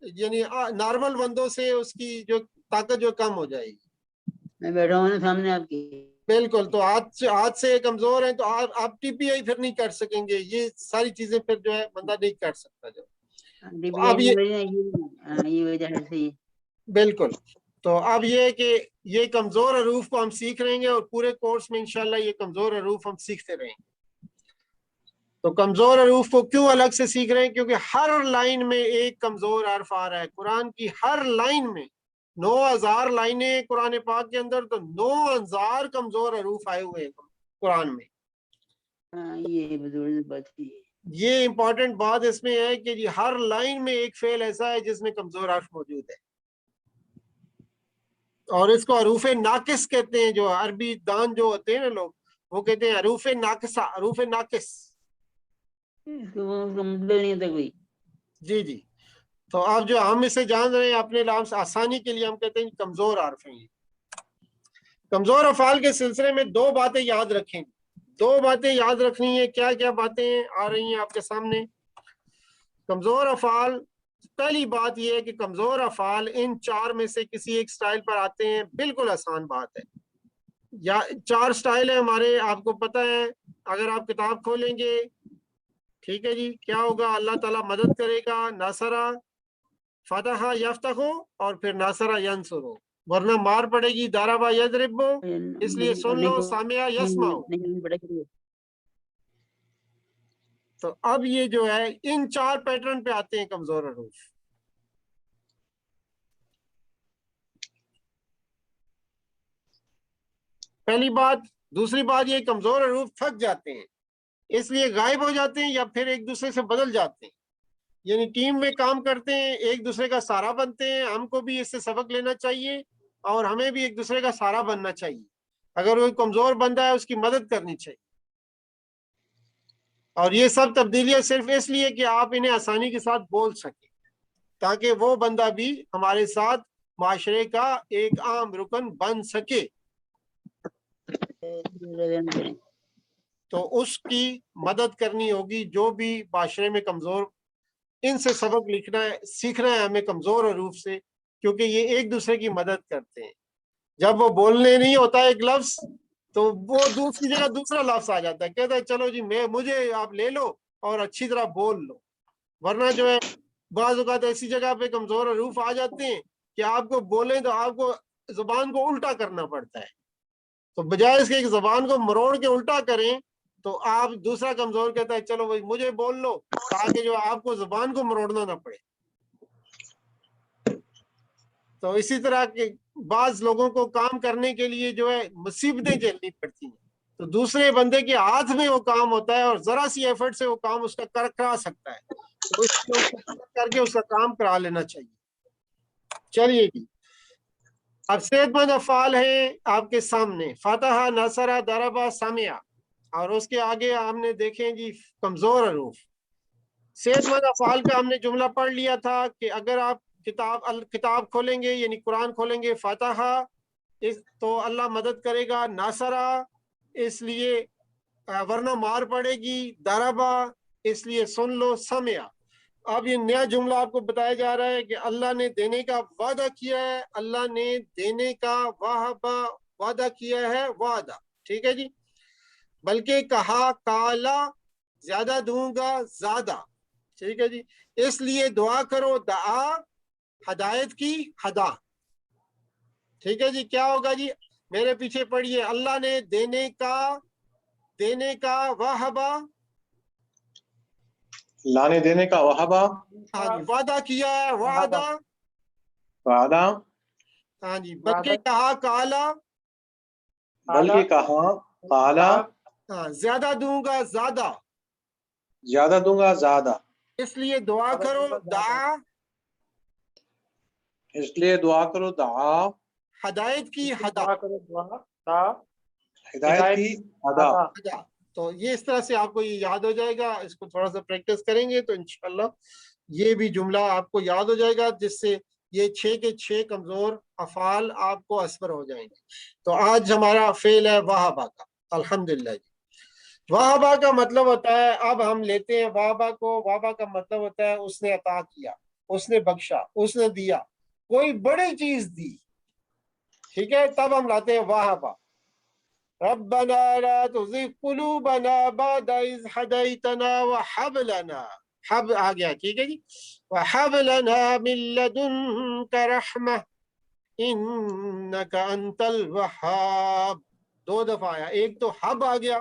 یعنی نارمل بندوں سے اس کی جو طاقت جو کم ہو جائے گی. میں بیٹھا ہوں نا سامنے آپ کی. بالکل. تو ہاتھ سے کمزور ہیں تو آپ ٹی پی آئی پھر نہیں کر سکیں گے, یہ ساری چیزیں پھر جو ہے بندہ نہیں کر سکتا. جو اب یہ وجہ ہے صحیح. بالکل. تو اب یہ ہے کہ یہ کمزور حروف کو ہم سیکھ رہیں گے اور پورے کورس میں انشاءاللہ یہ کمزور حروف ہم سیکھتے رہیں گے. تو کمزور حروف کو کیوں الگ سے سیکھ رہے ہیں؟ کیونکہ ہر لائن میں ایک کمزور حرف آ رہا ہے. قرآن کی ہر لائن میں 9000 لائنیں قرآن پاک کے اندر, تو 9000 کمزور حروف آئے ہوئے ہیں قرآن میں. یہ بزرگ بات کی. یہ امپورٹنٹ بات اس میں ہے کہ جی ہر لائن میں ایک فعل ایسا ہے جس میں کمزور حرف موجود ہے, اور اس کو حروف ناقص کہتے ہیں. جو عربی دان جو ہوتے ہیں نا لوگ, وہ کہتے ہیں حروف ناقصہ, حروف ناقص. اس کا مطلب نہیں ہوتا کوئی. جی جی. تو آپ جو ہم اسے جان رہے ہیں اپنے نام سے آسانی کے لیے ہم کہتے ہیں کمزور حرف ہیں. کمزور افعال کے سلسلے میں 2 باتیں یاد رکھیں. 2 باتیں یاد رکھنی ہے. کیا کیا باتیں آ رہی ہیں آپ کے سامنے؟ کمزور افعال, پہلی بات یہ ہے کہ کمزور افعال ان 4 میں سے کسی ایک سٹائل پر آتے ہیں. بالکل آسان بات ہے. یا 4 سٹائل ہیں ہمارے, آپ کو پتہ ہے. اگر آپ کتاب کھولیں گے, ٹھیک ہے جی, کیا ہوگا؟ اللہ تعالیٰ مدد کرے گا, ناصرہ, فتح, یفتح, اور پھر ناصرہ ینصرو. ورنہ مار پڑے گی, داربا یضرب. اس لیے سن لو, سامعہ یسمعو. تو اب یہ جو ہے ان 4 پیٹرن پہ آتے ہیں کمزور حروف. پہلی بات. دوسری بات یہ کمزور حروف تھک جاتے ہیں, اس لیے غائب ہو جاتے ہیں یا پھر ایک دوسرے سے بدل جاتے ہیں. یعنی ٹیم میں کام کرتے ہیں, ایک دوسرے کا سہارا بنتے ہیں. ہم کو بھی اس سے سبق لینا چاہیے اور ہمیں بھی ایک دوسرے کا سہارا بننا چاہیے. اگر کوئی کمزور بندہ ہے اس کی مدد کرنی چاہیے. اور یہ سب تبدیلیاں صرف اس لیے کہ آپ انہیں آسانی کے ساتھ بول سکیں, تاکہ وہ بندہ بھی ہمارے ساتھ معاشرے کا ایک عام رکن بن سکے. تو اس کی مدد کرنی ہوگی. جو بھی معاشرے میں کمزور, ان سے سبق سیکھنا ہے ہمیں کمزور حروف سے, کیونکہ یہ ایک دوسرے کی مدد کرتے ہیں. جب وہ بولنے نہیں ہوتا ایک لفظ, تو وہ دوسری جگہ دوسرا لفظ آ جاتا ہے, کہتا ہے چلو جی مجھے آپ لے لو اور اچھی طرح بول لو. ورنہ جو ہے بعض اوقات ایسی جگہ پہ کمزور حروف آ جاتے ہیں کہ آپ کو بولیں تو آپ کو زبان کو الٹا کرنا پڑتا ہے. تو بجائے اس کے ایک زبان کو مروڑ کے الٹا کریں, تو آپ دوسرا کمزور کہتا ہے چلو بھائی مجھے بول لو, تاکہ جو آپ کو زبان کو مروڑنا نہ پڑے. تو اسی طرح کے بعض لوگوں کو کام کرنے کے لیے جو ہے مصیبتیں جھیلنی پڑتی ہیں, تو دوسرے بندے کے ہاتھ میں وہ کام ہوتا ہے اور ذرا سی ایفرٹ سے وہ کام اس کا کرا سکتا ہے. تو اس کو کر کے اس کا کام کرا لینا چاہیے. چلیے جی, اب صحت مند افعال ہیں آپ کے سامنے, فتح, نصرہ, ضربہ, سمعہ, اور اس کے آگے ہم نے دیکھیں جی کمزور حروف. صحت مند افعال کا ہم نے جملہ پڑھ لیا تھا کہ اگر آپ کتاب کھولیں گے, یعنی قرآن کھولیں گے, فتح تو اللہ مدد کرے گا، ناصرہ اس لیے ورنہ مار پڑے گی، ضربا اس لیے سن لو، سمعا۔ اب یہ نیا جملہ آپ کو بتایا جا رہا ہے کہ اللہ نے دینے کا وعدہ کیا ہے، اللہ نے دینے کا وعدہ کیا ہے، وعدہ، ٹھیک ہے جی۔ بلکہ کہا کالا زیادہ دوں گا، زیادہ، ٹھیک ہے جی۔ اس لیے دعا کرو، دعا ہدایت کی ہدا، ٹھیک ہے جی۔ کیا ہوگا جی؟ میرے پیچھے پڑھیے، اللہ نے دینے کا وہبا، اللہ نے دینے کا وہبا، ہاں جی، وعدہ کیا ہے، وعدہ، وعدہ، ہاں جی۔ بلکہ کہا کالا، بلکہ کہا کالا، ہاں، زیادہ دوں گا، زیادہ، زیادہ دوں گا، زیادہ، اس لیے دعا کرو، دعا اس لیے دعا کرو، دعا ہدایت کی ہدا، دعا کرو، دعا ہدایت کی ادا۔ ہدا۔ تو یہ اس طرح سے آپ کو یہ یاد ہو جائے گا، اس کو تھوڑا سا پریکٹس کریں گے تو انشاءاللہ یہ بھی جملہ آپ کو یاد ہو جائے گا، جس سے یہ 6 کے 6 کمزور افعال آپ کو اثر ہو جائیں گے۔ تو آج ہمارا فعل ہے وہبا کا، الحمدللہ جی۔ وہبا کا مطلب ہوتا ہے، اب ہم لیتے ہیں وہبا کو، وہبا کا مطلب ہوتا ہے اس نے عطا کیا، اس نے بخشا، اس نے دیا، کوئی بڑی چیز دی، ٹھیک ہے، تب ہم لاتے ہیں وہبا۔ ربنا لا تزغ قلوبنا بعد إذ هديتنا وهب لنا، حب آ گیا، ٹھیک ہے جی، وهب لنا من لدنك رحمة إنك أنت الوهاب، 2 دفعہ آیا، ایک تو حب آ گیا،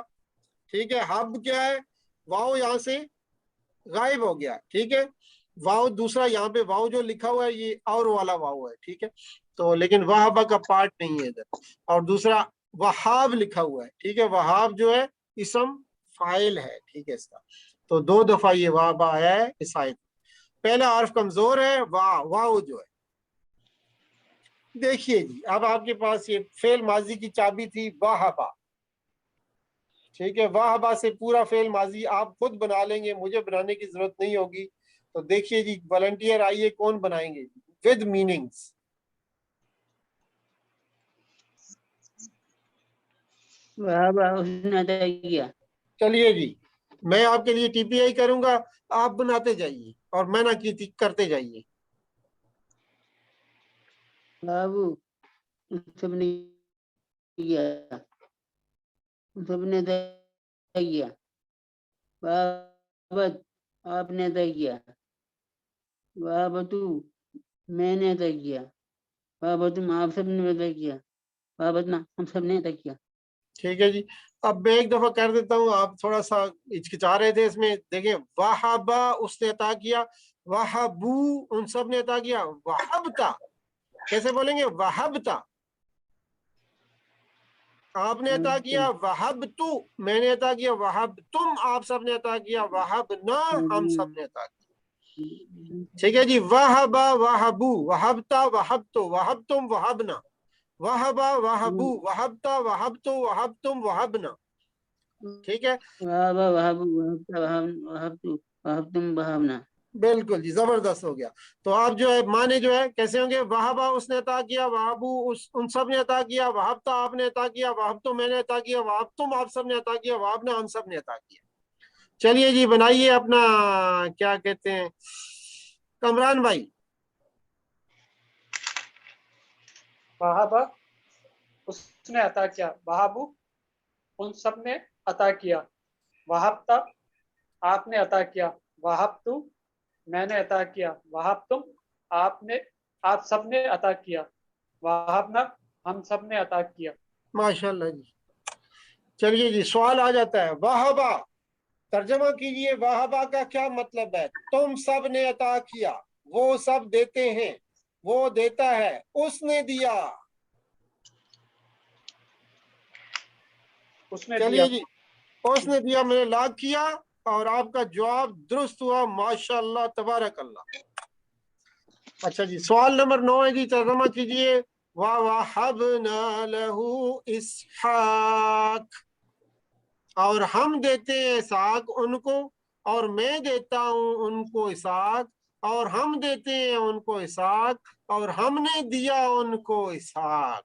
ٹھیک ہے۔ حب کیا ہے؟ واؤ یہاں سے غائب ہو گیا، ٹھیک ہے۔ واؤ دوسرا یہاں پہ واؤ جو لکھا ہوا ہے یہ اور والا واؤ ہے، ٹھیک ہے، تو لیکن وہابہ کا پارٹ نہیں ہے ادھر۔ اور دوسرا وہاب لکھا ہوا ہے، ٹھیک ہے، وہاب جو ہے اسم فاعل ہے، ٹھیک ہے اس کا، تو 2 دفعہ یہ وہابہ آیا ہے اس آیت۔ پہلا حرف کمزور ہے، واؤ جو ہے، دیکھیے جی، اب آپ کے پاس یہ فعل ماضی کی چابی تھی وہابہ، ٹھیک ہے۔ وہبا سے پورا فعل ماضی آپ خود بنا لیں گے، مجھے بنانے کی ضرورت نہیں ہوگی۔ تو دیکھیے جی، والنٹیئر آئیے، کون بنائیں گے ود میننگز؟ وہابا اس نے عطا کیا، چلیے جی، میں آپ کے لیے ٹی پی آئی کروں گا، آپ بناتے جائیے اور میں نہ کرتے جائیے۔ بابو سب نے کیا، سب نے عطا کیا، بابت آپ نے عطا کیا، بابتو میں نے عطا کیا، بابتم آپ سب نے عطا کیا، بابتنا ہم سب نے عطا کیا۔ ٹھیک ہے جی، اب میں ایک دفعہ کر دیتا ہوں، آپ تھوڑا سا ہچکچا رہے تھے اس میں، دیکھیں، وہابا اس نے عطا کیا، وہابو ان سب نے عطا کیا، وہبتا کیسے بولیں گے؟ وہبتا آپ نے عطا کیا، وہبتو میں نے عطا کیا، وہبتم آپ سب نے عطا کیا، وہبنا ہم سب نے عطا کیا، ٹھیک ہے جی۔ وہبا وہبو، وہبتا وہبتو، وہبتم وہبنا، وہبا وہبو، وہبتا وہبتو، وہبتم وہبنا، ٹھیک ہے۔ وہابا وہابو وہبتا وہبتو وہبتم وہبنا، بالکل جی، زبردست ہو گیا۔ تو آپ جو ہے معنی جو ہے کیسے ہوں گے؟ وہابا اس نے عطا کیا، وہابو ان سب نے عطا کیا، وہبتا آپ نے عطا کیا، وہبتو میں نے عطا کیا، وہبتم آپ سب نے عطا کیا، وہبنا ہم سب نے عطا کیا۔ چلیے جی، بنائیے اپنا کیا کہتے ہیں کمران بھائی۔ وہابا اس نے عطا کیا، وہابو ان سب نے عطا کیا، وہبتا آپ نے عطا کیا، وہبتو میں نے عطا کیا، وہبتم آپ سب نے عطا کیا، وہبنا ہم سب نے عطا کیا۔ ماشاءاللہ جی۔ چلیے جی، سوال آ جاتا ہے، وہابا ترجمہ کیجئے، وہابا کا کیا مطلب ہے؟ تم سب نے عطا کیا، وہ سب دیتے ہیں، وہ دیتا ہے، اس نے دیا۔ اس نے دیا، چلیے جی، اس نے دیا، میں نے لاگ کیا اور آپ کا جواب درست ہوا، ماشاءاللہ تبارک اللہ۔ اچھا جی، سوال نمبر 9 ہے جی، ترجمہ کیجئے، وَوَهَبْنَا لَهُ إِسْحَاقَ اور ہم دیتے ہیں اسحاق ان کو، اور میں دیتا ہوں ان کو اسحاق، اور ہم دیتے ہیں ان کو اسحاق، اور ہم نے دیا ان کو اسحاق۔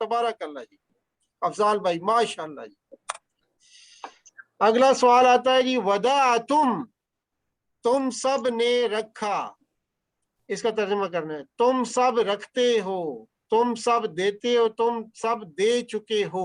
تبارک اللہ جی افضال بھائی ماشاءاللہ جی اگلا سوال آتا ہے جی تم سب نے رکھا اس کا ترجمہ کرنا ہے تم سب رکھتے ہو تم سب دیتے ہو تم سب دے چکے ہو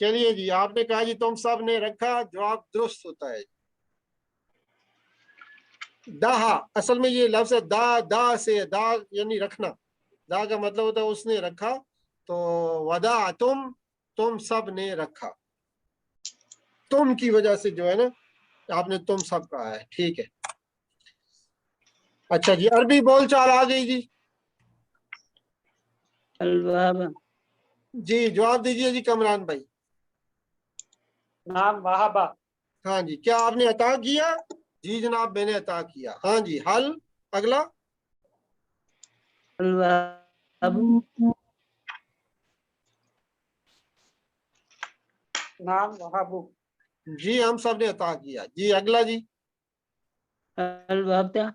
چلیے جی آپ نے کہا جی تم سب نے رکھا جواب درست ہوتا ہے دہا اصل میں یہ لفظ ہے دا سے دا یعنی رکھنا دا کا مطلب ہوتا ہے اس نے رکھا تو ودا تم سب نے رکھا تم کی وجہ سے جو ہے نا آپ نے تم سب کہا ہے ٹھیک ہے اچھا جی عربی بول چال آ گئی جی الباب جی جواب دیجئے جی کمران بھائی نام وہابا ہاں جی کیا آپ نے عطا کیا جی جناب میں نے عطا کیا ہاں جی حل اگلا الباب نام وہابو جی ہم سب نے عطا کیا جی اگلا جی الباب تا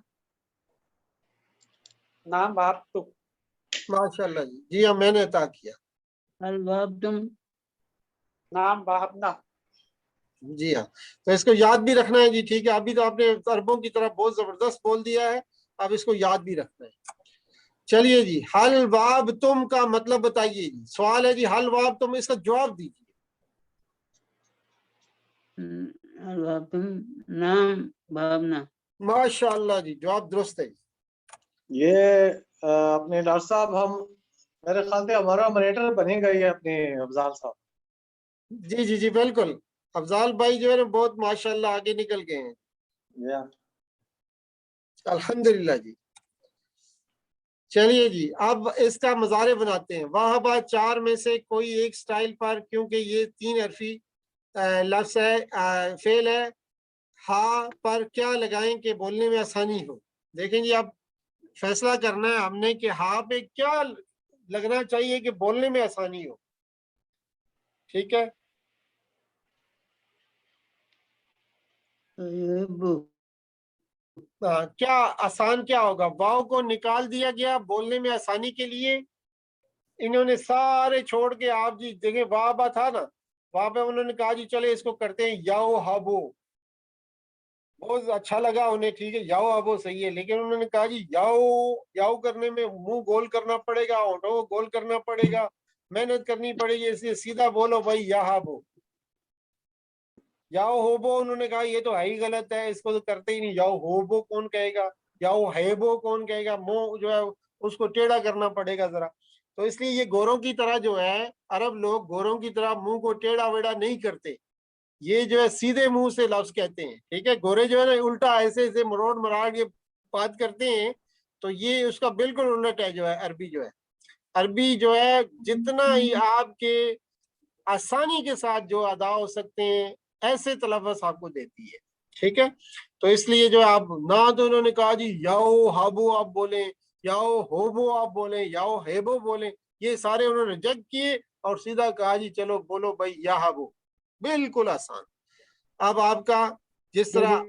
نام وہابتو ماشاء اللہ جی جی ہاں میں نے عطا کیا الباب تم نام وہبنا جی ہاں تو اس کو یاد بھی رکھنا ہے جی ٹھیک ہے ابھی تو آپ نے عربوں کی طرح بہت زبردست بول دیا ہے اب اس کو یاد بھی رکھنا ہے چلیے جی حل واب تم کا مطلب بتائیے جی سوال ہے جی حل واب تم اس کا جواب دیجیے الباب تم نام بھابنا ماشاء اللہ جی جواب درست ہے یہ اپنے ڈاکٹر صاحب ہم میرے خیال سے ہمارا مانیٹر بنے گا یہ اپنے افضال صاحب جی جی جی بالکل افضال بھائی جو ہے نا بہت ماشاء اللہ آگے نکل گئے ہیں یا الحمدللہ جی چلیے جی اب اس کا مظاہرے بناتے ہیں واہبہ چار میں سے کوئی ایک سٹائل پر کیونکہ یہ تین حرفی لفظ ہے فعل ہے ہا پر کیا لگائیں کہ بولنے میں آسانی ہو دیکھیں جی اب فیصلہ کرنا ہے ہم نے کہ ہا پہ کیا لگنا چاہیے کہ بولنے میں آسانی ہو ٹھیک ہے کیا آسان کیا ہوگا واؤ کو نکال دیا گیا بولنے میں آسانی کے لیے انہوں نے سارے چھوڑ کے آپ جی دیکھیں واہ تھا نا وہاں پہ انہوں نے کہا جی چلے اس کو کرتے ہیں یاو ہابو بہت اچھا لگا انہیں ٹھیک ہے یاو ہابو صحیح ہے لیکن انہوں نے کہا جی یاو کرنے میں منہ گول کرنا پڑے گا ہونٹوں کو گول کرنا پڑے گا محنت کرنی پڑے گی اس لیے سیدھا بولو بھائی یا ہابو یاو ہوبو انہوں نے کہا یہ تو ہے ہی غلط ہے اس کو تو کرتے ہی نہیں یاو ہوبو کون کہے گا یاو ہیبو کون کہے گا منہ جو ہے اس کو ٹیڑھا کرنا پڑے گا ذرا تو اس لیے یہ گوروں کی طرح جو ہے عرب لوگ گوروں کی طرح منہ کو ٹیڑھا ویڑا نہیں کرتے یہ جو ہے سیدھے منہ سے لفظ کہتے ہیں ٹھیک ہے گورے جو ہے نا الٹا ایسے ایسے مروڑ مراڑ کے بات کرتے ہیں تو یہ اس کا بالکل الٹ ہے جو ہے عربی جو ہے جتنا ہی آپ کے آسانی کے ساتھ جو ادا ہو سکتے ہیں ایسے تلفظ آپ کو دیتی ہے ٹھیک ہے تو اس لیے جو آپ نہ تو انہوں نے کہا جی یاو ہابو آپ بولیں یاو ہوبو آپ بولیں یاو ہیبو بولیں یہ سارے انہوں نے ریجیکٹ کیے اور سیدھا کہا جی چلو بولو بھائی یا ہابو بالکل آسان اب آپ کا جس طرح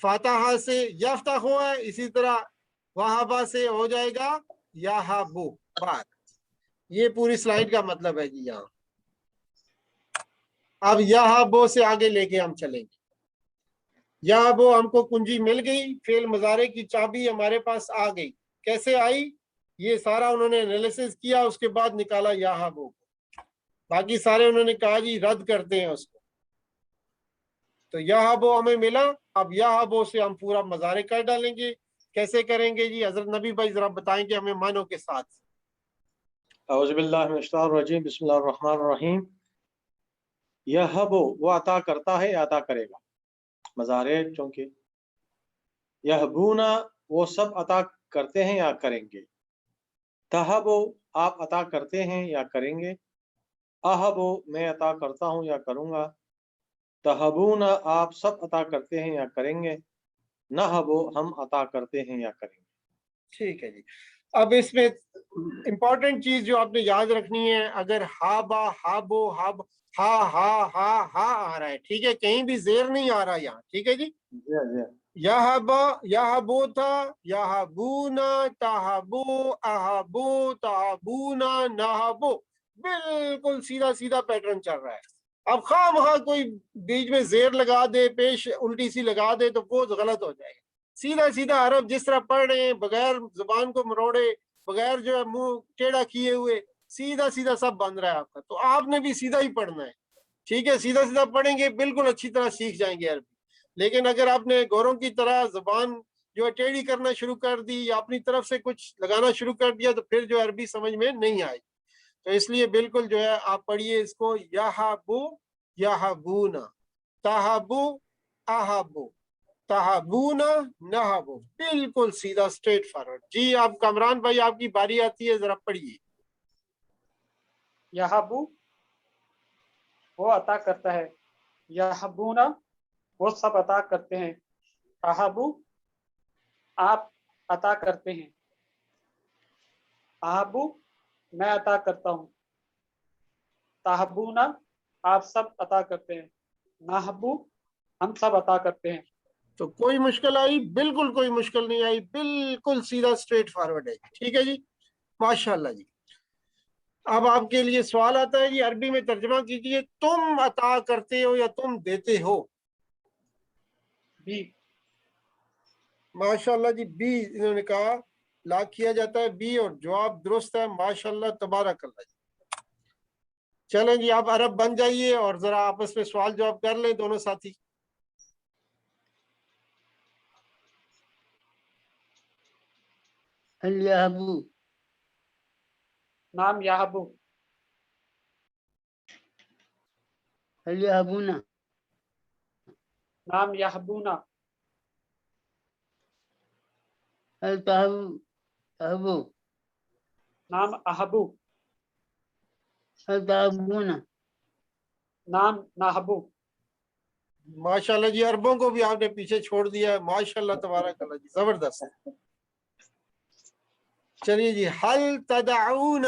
فاتحہ سے یفتح ہوا ہے اسی طرح وہابہ سے ہو جائے گا یا ہابو بات یہ پوری سلائیڈ کا مطلب ہے جی یہاں اب یہاں بو سے آگے لے کے ہم چلیں گے یہاں بو ہم کو کنجی مل گئی فعل مضارع کی چابی ہمارے پاس آ گئی کیسے آئی یہ سارا انہوں نے انالیسس کیا اس کے بعد نکالا یہاں بو باقی سارے انہوں نے کہا جی رد کرتے ہیں اس کو تو یہاں بو ہمیں ملا اب یہاں بو سے ہم پورا مضارع کر ڈالیں گے کیسے کریں گے جی حضرت نبی بھائی ذرا بتائیں گے ہمیں معنوں کے ساتھ اعوذ باللہ من الشیطان الرجیم بسم اللہ الرحمن الرحیم یہب وہ عطا کرتا ہے عطا کرے گا مضارع چونکہ یہبونا وہ سب عطا کرتے ہیں یا کریں گے تہب آپ عطا کرتے ہیں یا کریں گے اہب میں عطا کرتا ہوں یا کروں گا تہبونا آپ سب عطا کرتے ہیں یا کریں گے نہب ہم عطا کرتے ہیں یا کریں گے ٹھیک ہے جی اب اس میں امپورٹنٹ چیز جو آپ نے یاد رکھنی ہے، اگر ہا با ہا بو ہب ہا ہا ہا ہا آ رہا ہے، ٹھیک ہے، کہیں بھی زیر نہیں آ رہا یہاں، ٹھیک ہے جی. یہبا یہبو تھا، یہبونا تہبو اہبو تہبونا نہبو، بالکل سیدھا سیدھا پیٹرن چل رہا ہے. اب خواہ وہاں کوئی بیچ میں زیر لگا دے، پیش الٹی سی لگا دے تو وہ غلط ہو جائے گا. سیدھا سیدھا عرب جس طرح پڑھ رہے ہیں، بغیر زبان کو مروڑے، بغیر جو ہے منہ ٹیڑھا کیے ہوئے، سیدھا سیدھا سب بن رہا ہے آپ کا. تو آپ نے بھی سیدھا ہی پڑھنا ہے، ٹھیک ہے، سیدھا سیدھا پڑھیں گے بالکل اچھی طرح سیکھ جائیں گے عربی. لیکن اگر آپ نے گوروں کی طرح زبان جو ہے ٹیڑھی کرنا شروع کر دی یا اپنی طرف سے کچھ لگانا شروع کر دیا تو پھر جو عربی سمجھ میں نہیں آئے. تو اس لیے بالکل جو ہے آپ پڑھیے اس کو، یہبو یہبونا تہبو اہبو تہبونا نہبو، بالکل سیدھا اسٹریٹ فارورڈ. جی آپ کامران بھائی، آپ کی باری آتی ہے، ذرا پڑھیے. یہبو وہ عطا کرتا ہے، یہبونا وہ سب عطا کرتے ہیں، اہبو آپ عطا کرتے ہیں، اہبو میں عطا کرتا ہوں، تہبونا آپ سب عطا کرتے ہیں، نہبو ہم سب عطا کرتے ہیں. تو کوئی مشکل آئی؟ بالکل کوئی مشکل نہیں آئی، بالکل سیدھا اسٹریٹ فارورڈ ہے. ٹھیک ہے جی، ماشاءاللہ جی. اب آپ کے لیے سوال آتا ہے جی، عربی میں ترجمہ کیجیے، تم عطا کرتے ہو یا تم دیتے ہو؟ بی. ماشاءاللہ جی، بی انہوں نے کہا، لاک کیا جاتا ہے بی، اور جواب درست ہے. ماشاءاللہ تبارک اللہ جی. چلیں جی، آپ عرب بن جائیے اور ذرا آپس میں سوال جواب کر لیں دونوں ساتھی. هل يهبو؟ نام یہبو. هل يهبون؟ نام یہبونا. هل تهبو؟ نام اہبو. هل تهبون؟ نام نہبو. ماشاءاللہ جی، عربوں کو بھی آپ نے پیچھے چھوڑ دیا ہے. ماشاءاللہ تبارک اللہ جی، زبردست. چلیے جی، حل تدعون،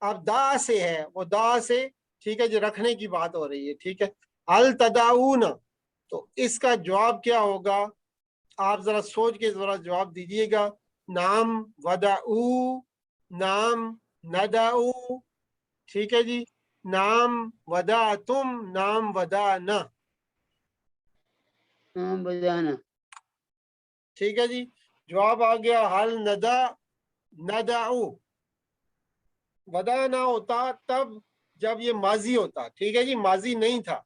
اب دا سے ہے، وہ دا سے، ٹھیک ہے جی، رکھنے کی بات ہو رہی ہے. ٹھیک ہے، حل تدعون، تو اس کا جواب کیا ہوگا؟ آپ ذرا سوچ کے ذرا جواب دیجئے گا. نام ودعو، نام ندعو، ٹھیک ہے جی، نام ودعتم، نام ودعنا، بدانا. ٹھیک ہے جی. جواب آ گیا حل ندا ندعو. ودا نہ ہوتا تب جب یہ ماضی ہوتا، ٹھیک ہے جی، ماضی نہیں تھا.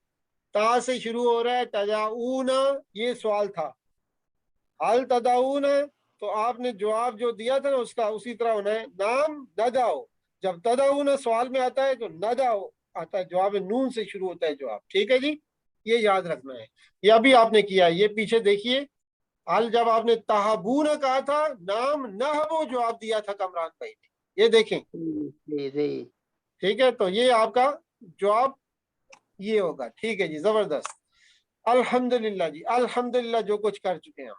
تا سے شروع ہو رہا ہے، تدعون، یہ سوال تھا. حل تدعون، تو آپ نے جواب جو دیا تھا نا اس کا اسی طرح ہونا ہے، نام ندعو. جب تدعون سوال میں آتا ہے تو ندعو آتا ہے، جواب نون سے شروع ہوتا ہے جواب. ٹھیک ہے جی، یہ یاد رکھنا ہے. یہ ابھی آپ نے کیا، یہ پیچھے دیکھیے. حل جب آپ نے تہبون کہا تھا، نام نہبو جواب دیا تھا کامران بھائی نے، یہ دیکھیں. صحیح. ٹھیک ہے، تو یہ آپ کا جواب یہ ہوگا. ٹھیک ہے جی، زبردست. الحمدللہ جی، الحمدللہ، جو کچھ کر چکے ہیں.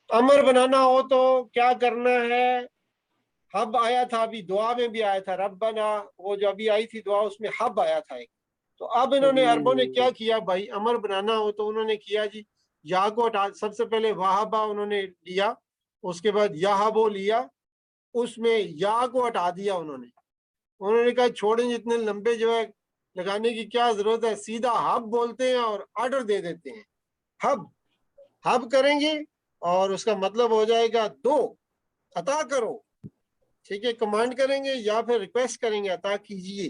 امر بنانا ہو تو کیا کرنا ہے؟ حب آیا تھا، ابھی دعا میں بھی آیا تھا، ربنا، وہ جو ابھی آئی تھی دعا، اس میں حب آیا تھا ایک. تو اب انہوں نے عربوں نے کیا کیا بھائی؟ امر بنانا ہو تو انہوں نے کیا جی، یا کو ہٹا، سب سے پہلے واہبا انہوں نے لیا، اس کے بعد یہبو لیا، اس میں یا کو ہٹا دیا. انہوں نے کہا چھوڑیں، جتنے لمبے جو ہے لگانے کی کیا ضرورت ہے، سیدھا ہب بولتے ہیں اور آرڈر دے دیتے ہیں. ہب ہب کریں گے اور اس کا مطلب ہو جائے گا دو، عطا کرو. ٹھیک ہے، کمانڈ کریں گے یا پھر ریکویسٹ کریں گے، عطا کیجئے.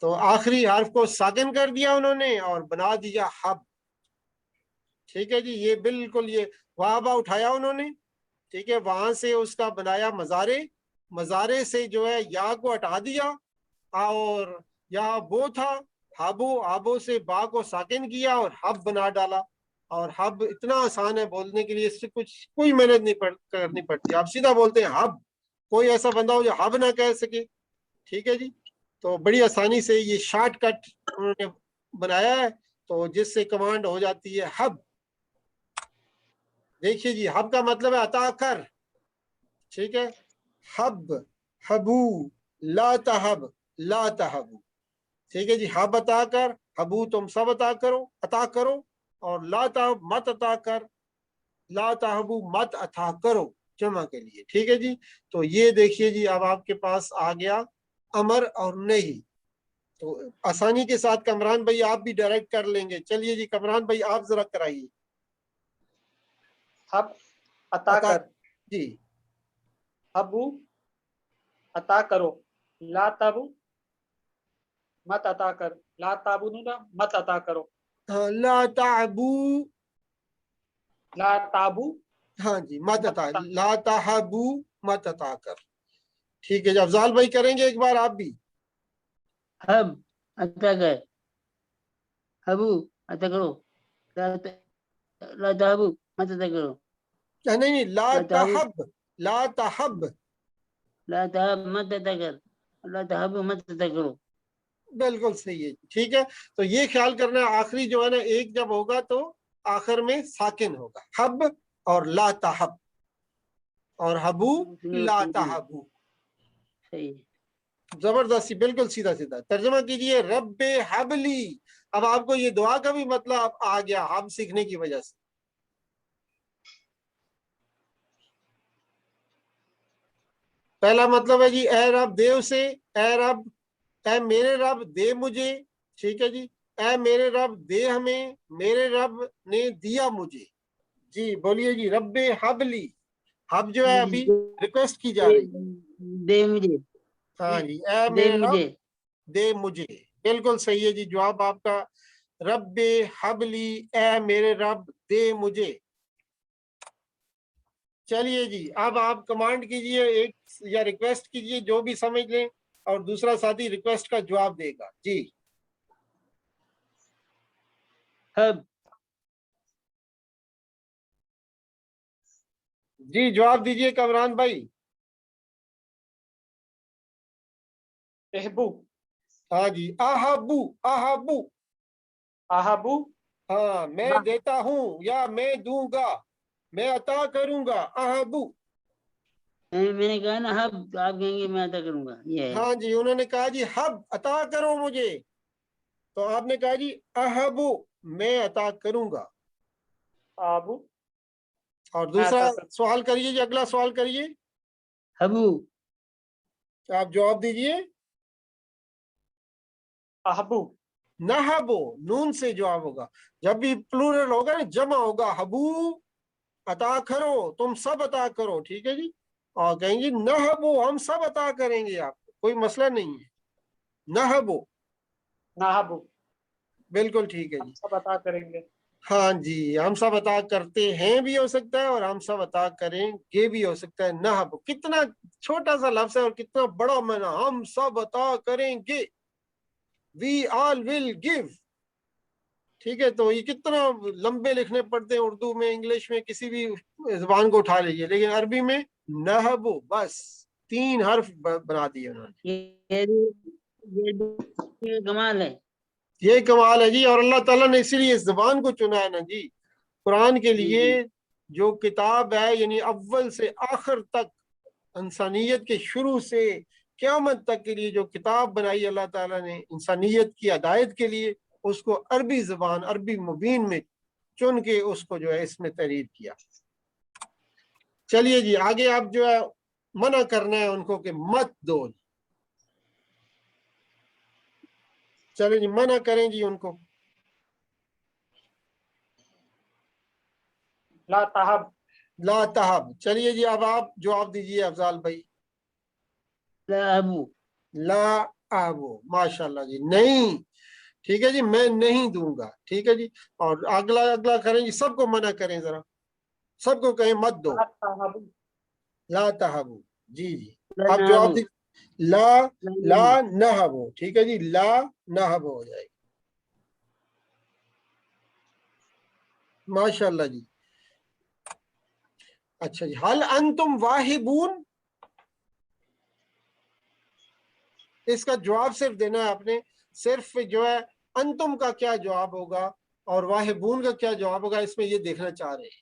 تو آخری حرف کو ساکن کر دیا انہوں نے اور بنا دیا ہب. ٹھیک ہے جی، یہ بالکل یہ واہبا اٹھایا انہوں نے، ٹھیک ہے، وہاں سے اس کا بنایا مزارے، مزارے سے جو ہے یا کو ہٹا دیا، اور یا وہ تھا ہابو، آبو سے با کو ساکن کیا اور ہب بنا ڈالا. اور ہب اتنا آسان ہے بولنے کے لیے، اس سے کوئی محنت نہیں کرنی پڑتی. آپ سیدھا بولتے ہیں ہب. کوئی ایسا بندہ ہو جو ہب نہ کہہ سکے. ٹھیک ہے جی، تو بڑی آسانی سے یہ شارٹ کٹ انہوں نے بنایا ہے، تو جس سے کمانڈ ہو جاتی ہے ہب. دیکھیے جی، ہب کا مطلب ہے عطا کر. ٹھیک ہے. حب حبو لا تحب لا تحبو. ٹھیک ہے جی. حب عطا کر، حبو تم سب عطا کرو، اور لا تحب مت عطا کر، لا تحبو مت عطا کرو جمع کے لیے. ٹھیک ہے جی. تو یہ دیکھیے جی اب آپ کے پاس آ گیا امر اور نہیں. تو آسانی کے ساتھ کمران بھائی آپ بھی ڈائریکٹ کر لیں گے. چلیے جی کمران بھائی آپ ذرا کرائیے. حب عطا کر، جی. حبو عطا کرو، لا تابو مت عطا کر، لا تابونونا مت عطا کرو، ہاں لا تعبو، لا تابو ہاں جی مت مت عطا، عطا لا تحبو مت عطا کر. ٹھیک ہے جی. افضال بھائی کریں گے ایک بار آپ بھی. حب عطا کر، حبو عطا کرو، لا تحبو مت عطا کرو، نہیں لا لا تحبو تحب، لا تحب. لا تحب مت عطا کر، لا تحبو مت عطا کرو. بالکل صحیح ہے. ٹھیک ہے. تو یہ خیال کرنا ہے آخری جو ہے نا ایک جب ہوگا تو آخر میں ساکن ہوگا. حب اور لا تحب، اور حبو لا تحبو. صحیح. زبردستی، بالکل سیدھا سیدھا. ترجمہ کیجئے رب حبلی. اب آپ کو یہ دعا کا بھی مطلب آ گیا حب سیکھنے کی وجہ سے. پہلا مطلب ہے جی اے رب دے اسے، اے رب، اے میرے رب دے مجھے. ٹھیک ہے جی. اے میرے رب دے ہمیں، میرے رب نے دیا مجھے. جی بولیے جی رب حبلی. حب جو ہے ابھی ریکویسٹ کی جا رہی. دے مجھے، ہاں جی. اے دے میرے رب مجھے. دے مجھے. بالکل صحیح ہے جی. جواب آپ کا رب حبلی، اے میرے رب دے مجھے. چلیے جی اب آپ کمانڈ کیجئے ایک یا ریکویسٹ کیجئے جو بھی سمجھ لیں، اور دوسرا ساتھی ریکویسٹ کا جواب دے گا. جی حب جی جواب دیجئے کمران بھائی. احبو، ہاں جی. احبو احبو. احبو ہاں میں دیتا ہوں یا میں دوں گا، میں عطا کروں گا. احبو. میں نے کہا نا حب، تو آپ کہیں گے میں عطا کروں گا. یہ ہے. ہاں جی. انہوں نے کہا جی حب عطا کرو مجھے، تو آپ نے کہا جی احبو میں عطا کروں گا. آبو اور میں دوسرا عطا کروں، سوال کریے جی. اگلا سوال کریے. حبو آپ جواب دیجئے. احبو نحبو نون سے جواب ہوگا. جب بھی پلورل ہوگا نا جمع ہوگا. حبو عطا کرو، تم سب عطا کرو. ٹھیک ہے جی. اور کہیں گے نحبو ہم سب عطا کریں گے آپ کو، کوئی مسئلہ نہیں ہے. نحبو. ناہبو بالکل ٹھیک ہے ہم جی. سب عطا کریں گے. ہاں جی. ہم سب عطا کرتے ہیں بھی ہو سکتا ہے، اور ہم سب عطا کریں گے بھی ہو سکتا ہے. نحبو کتنا چھوٹا سا لفظ ہے اور کتنا بڑا معنی. ہم سب عطا کریں گے. We all will give. ٹھیک ہے. تو یہ کتنا لمبے لکھنے پڑتے ہیں اردو میں، انگلش میں، کسی بھی زبان کو اٹھا لیجیے، لیکن عربی میں نحبو بس 3 حرف بنا دیے انہوں نے. یہ کمال ہے. یہ کمال ہے جی. اور اللہ تعالیٰ نے اسی لیے اس زبان کو چنا ہے نا جی قرآن کے لیے. جو کتاب ہے یعنی اول سے آخر تک، انسانیت کے شروع سے قیامت تک کے لیے جو کتاب بنائی اللہ تعالیٰ نے انسانیت کی ہدایت کے لیے، اس کو عربی زبان، عربی مبین میں چن کے اس کو جو ہے اس میں تحریر کیا. چلیے جی آگے آپ جو ہے منع کرنا ہے ان کو کہ مت دو. چلے جی منع کریں جی ان کو. لا تحب، لا تحب. چلیے جی اب آپ جواب دیجئے افضال بھائی. لا ابو. لا ابو. ماشاء اللہ جی. نہیں. ٹھیک ہے جی. میں نہیں دوں گا. ٹھیک ہے جی. اور اگلا کریں جی. سب کو منع کریں ذرا، سب کو کہیں مت دو. لا تحبو، لا تحبو. جی جی. لا آپ جواب نہبو. دی. لا نہبو. ٹھیک ہے جی. لا نہبو ہو جائے گی. ماشاء اللہ جی. اچھا جی. حل انتم واہبون. اس کا جواب صرف دینا ہے آپ نے. صرف جو ہے انتم کا کیا جواب ہوگا اور واہبون کا کیا جواب ہوگا، اس میں یہ دیکھنا چاہ رہے ہیں.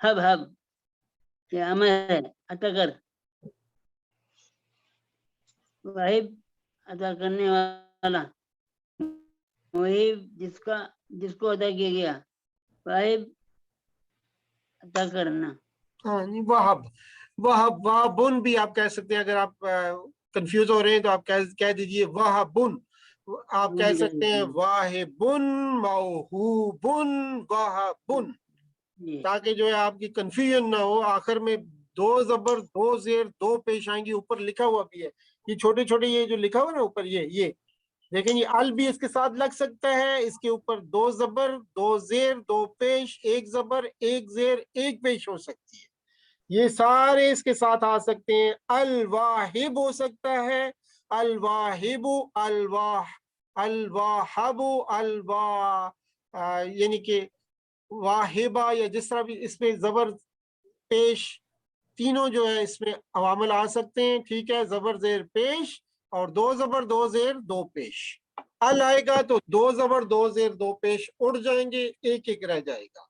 ہب ہب یہ امر ہے عطا کر واہب عطا کرنے والا محب جس کو عطا کیا گیا واہب عطا کرنا ہاں جی وہب وہب وہبن بھی آپ کہہ سکتے ہیں اگر آپ کنفیوز ہو رہے ہیں تو آپ کہہ دیجئے وہبن آپ وہ کہہ بھی کہہ سکتے ہیں واہبن موہوبن وہبن جی تاکہ جو ہے آپ کی کنفیوژن نہ ہو آخر میں دو زبر دو زیر دو پیش آئیں گی اوپر لکھا ہوا بھی ہے یہ چھوٹے چھوٹے یہ جو لکھا ہوا نا اوپر یہ لیکن یہ ال بھی اس کے ساتھ لگ سکتا ہے اس کے اوپر دو زبر دو زیر دو پیش ایک زبر ایک زیر ایک پیش ہو سکتی ہے یہ سارے اس کے ساتھ آ سکتے ہیں الواہب ہو سکتا ہے الواہب الواہب یعنی کہ واہبہ یا جس طرح بھی اس میں زبر پیش تینوں جو ہے اس میں عوامل آ سکتے ہیں ٹھیک ہے زبر زیر پیش اور دو زبر دو زیر دو پیش ال آئے گا تو دو زبر دو زیر دو پیش اڑ جائیں گے ایک ایک رہ جائے گا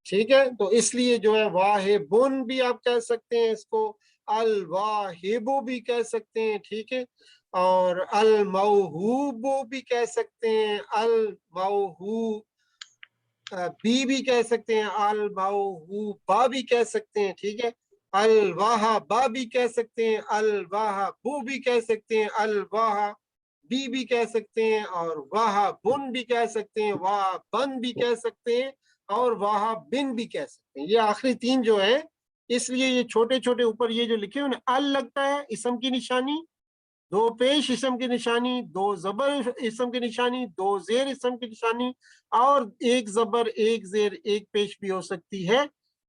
ٹھیک ہے تو اس لیے جو ہے واہبن بھی آپ کہہ سکتے ہیں اس کو الواہب بھی کہہ سکتے ہیں ٹھیک ہے اور الموہوب بھی کہہ سکتے ہیں الموہوب بھی کہہ سکتے ہیں الموہوبہ بھی کہہ سکتے ہیں ٹھیک ہے الواہبہ بھی کہہ سکتے ہیں الواہبو بھی کہہ سکتے ہیں الواہ بھی کہہ سکتے ہیں اور واہبن بھی کہہ سکتے ہیں واہبن بھی کہہ سکتے ہیں اور واہبن بھی کہہ سکتے ہیں یہ آخری تین جو ہے اس لیے یہ چھوٹے چھوٹے اوپر یہ جو لکھے ہوئے ال لگتا ہے اسم کی نشانی دو پیش اسم کی نشانی دو زبر اسم کی نشانی دو زیر اسم کی نشانی اور ایک زبر ایک زیر ایک پیش بھی ہو سکتی ہے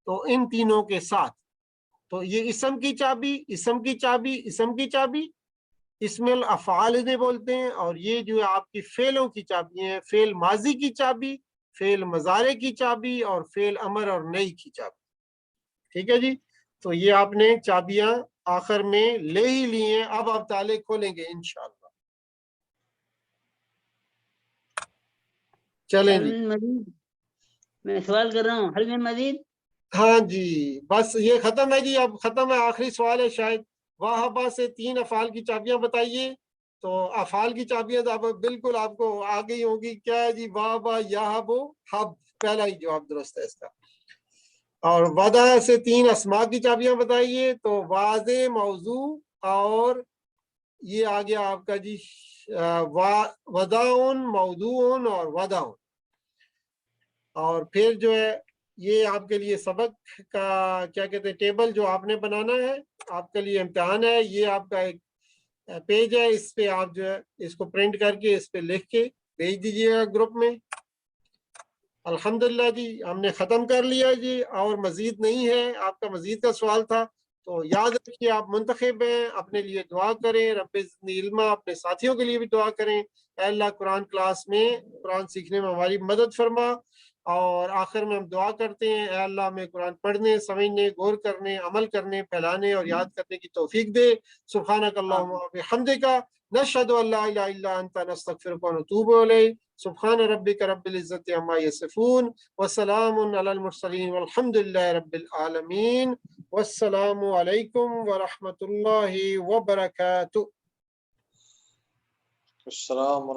تو ان تینوں کے ساتھ تو یہ اسم کی چابی اسم کی چابی اسم کی چابی اسم الافعال انہیں بولتے ہیں اور یہ جو آپ کی فعلوں کی چابی ہیں فعل ماضی کی چابی فعل مضارع کی چابی اور فعل امر اور نئی کی چابی ٹھیک ہے جی تو یہ آپ نے چابیاں آخر میں لے ہی لی ہیں اب آپ تالے کھولیں گے انشاءاللہ چلیں جی مزید میں سوال کر رہا ہوں حل میں مزید ہاں جی بس یہ ختم ہے جی اب ختم ہے آخری سوال ہے شاید واہبہ سے تین افعال کی چابیاں بتائیے تو افعال کی چابیاں تو اب بالکل آپ کو آ گئی ہوگی کیا ہے جی واہبہ یاہب حب پہلا ہی جواب درست ہے اس کا اور ودا سے تین اسماء کی چابیاں بتائیے تو واضح موضوع اور یہ آ گیا آپ کا جی وداؤن موضوعن اور وداؤن اور پھر جو ہے یہ آپ کے لیے سبق کا کیا کہتے ہیں ٹیبل جو آپ نے بنانا ہے آپ کے لیے امتحان ہے یہ آپ کا ایک پیج ہے اس پہ آپ جو ہے اس کو پرنٹ کر کے اس پہ لکھ کے بھیج دیجیے گا گروپ میں الحمدللہ جی ہم نے ختم کر لیا جی اور مزید نہیں ہے آپ کا مزید کا سوال تھا تو یاد رکھیے آپ منتخب ہیں اپنے لیے دعا کریں رب زدنی علما اپنے ساتھیوں کے لیے بھی دعا کریں اے اللہ قرآن کلاس میں قرآن سیکھنے میں ہماری مدد فرما اور آخر میں ہم دعا کرتے ہیں اے اللہ ہمیں قرآن پڑھنے سمجھنے غور کرنے عمل کرنے پھیلانے اور یاد کرنے کی توفیق دے سبحانک اللہم و بحمدک نشہد ان لا الہ الا انت نستغفرک و نتوب الیک سبحان ربک رب العزت عما یصفون وسلام علی المرسلین والحمد للہ رب العالمین والسلام علیکم ورحمۃ اللہ وبرکاتہ السلام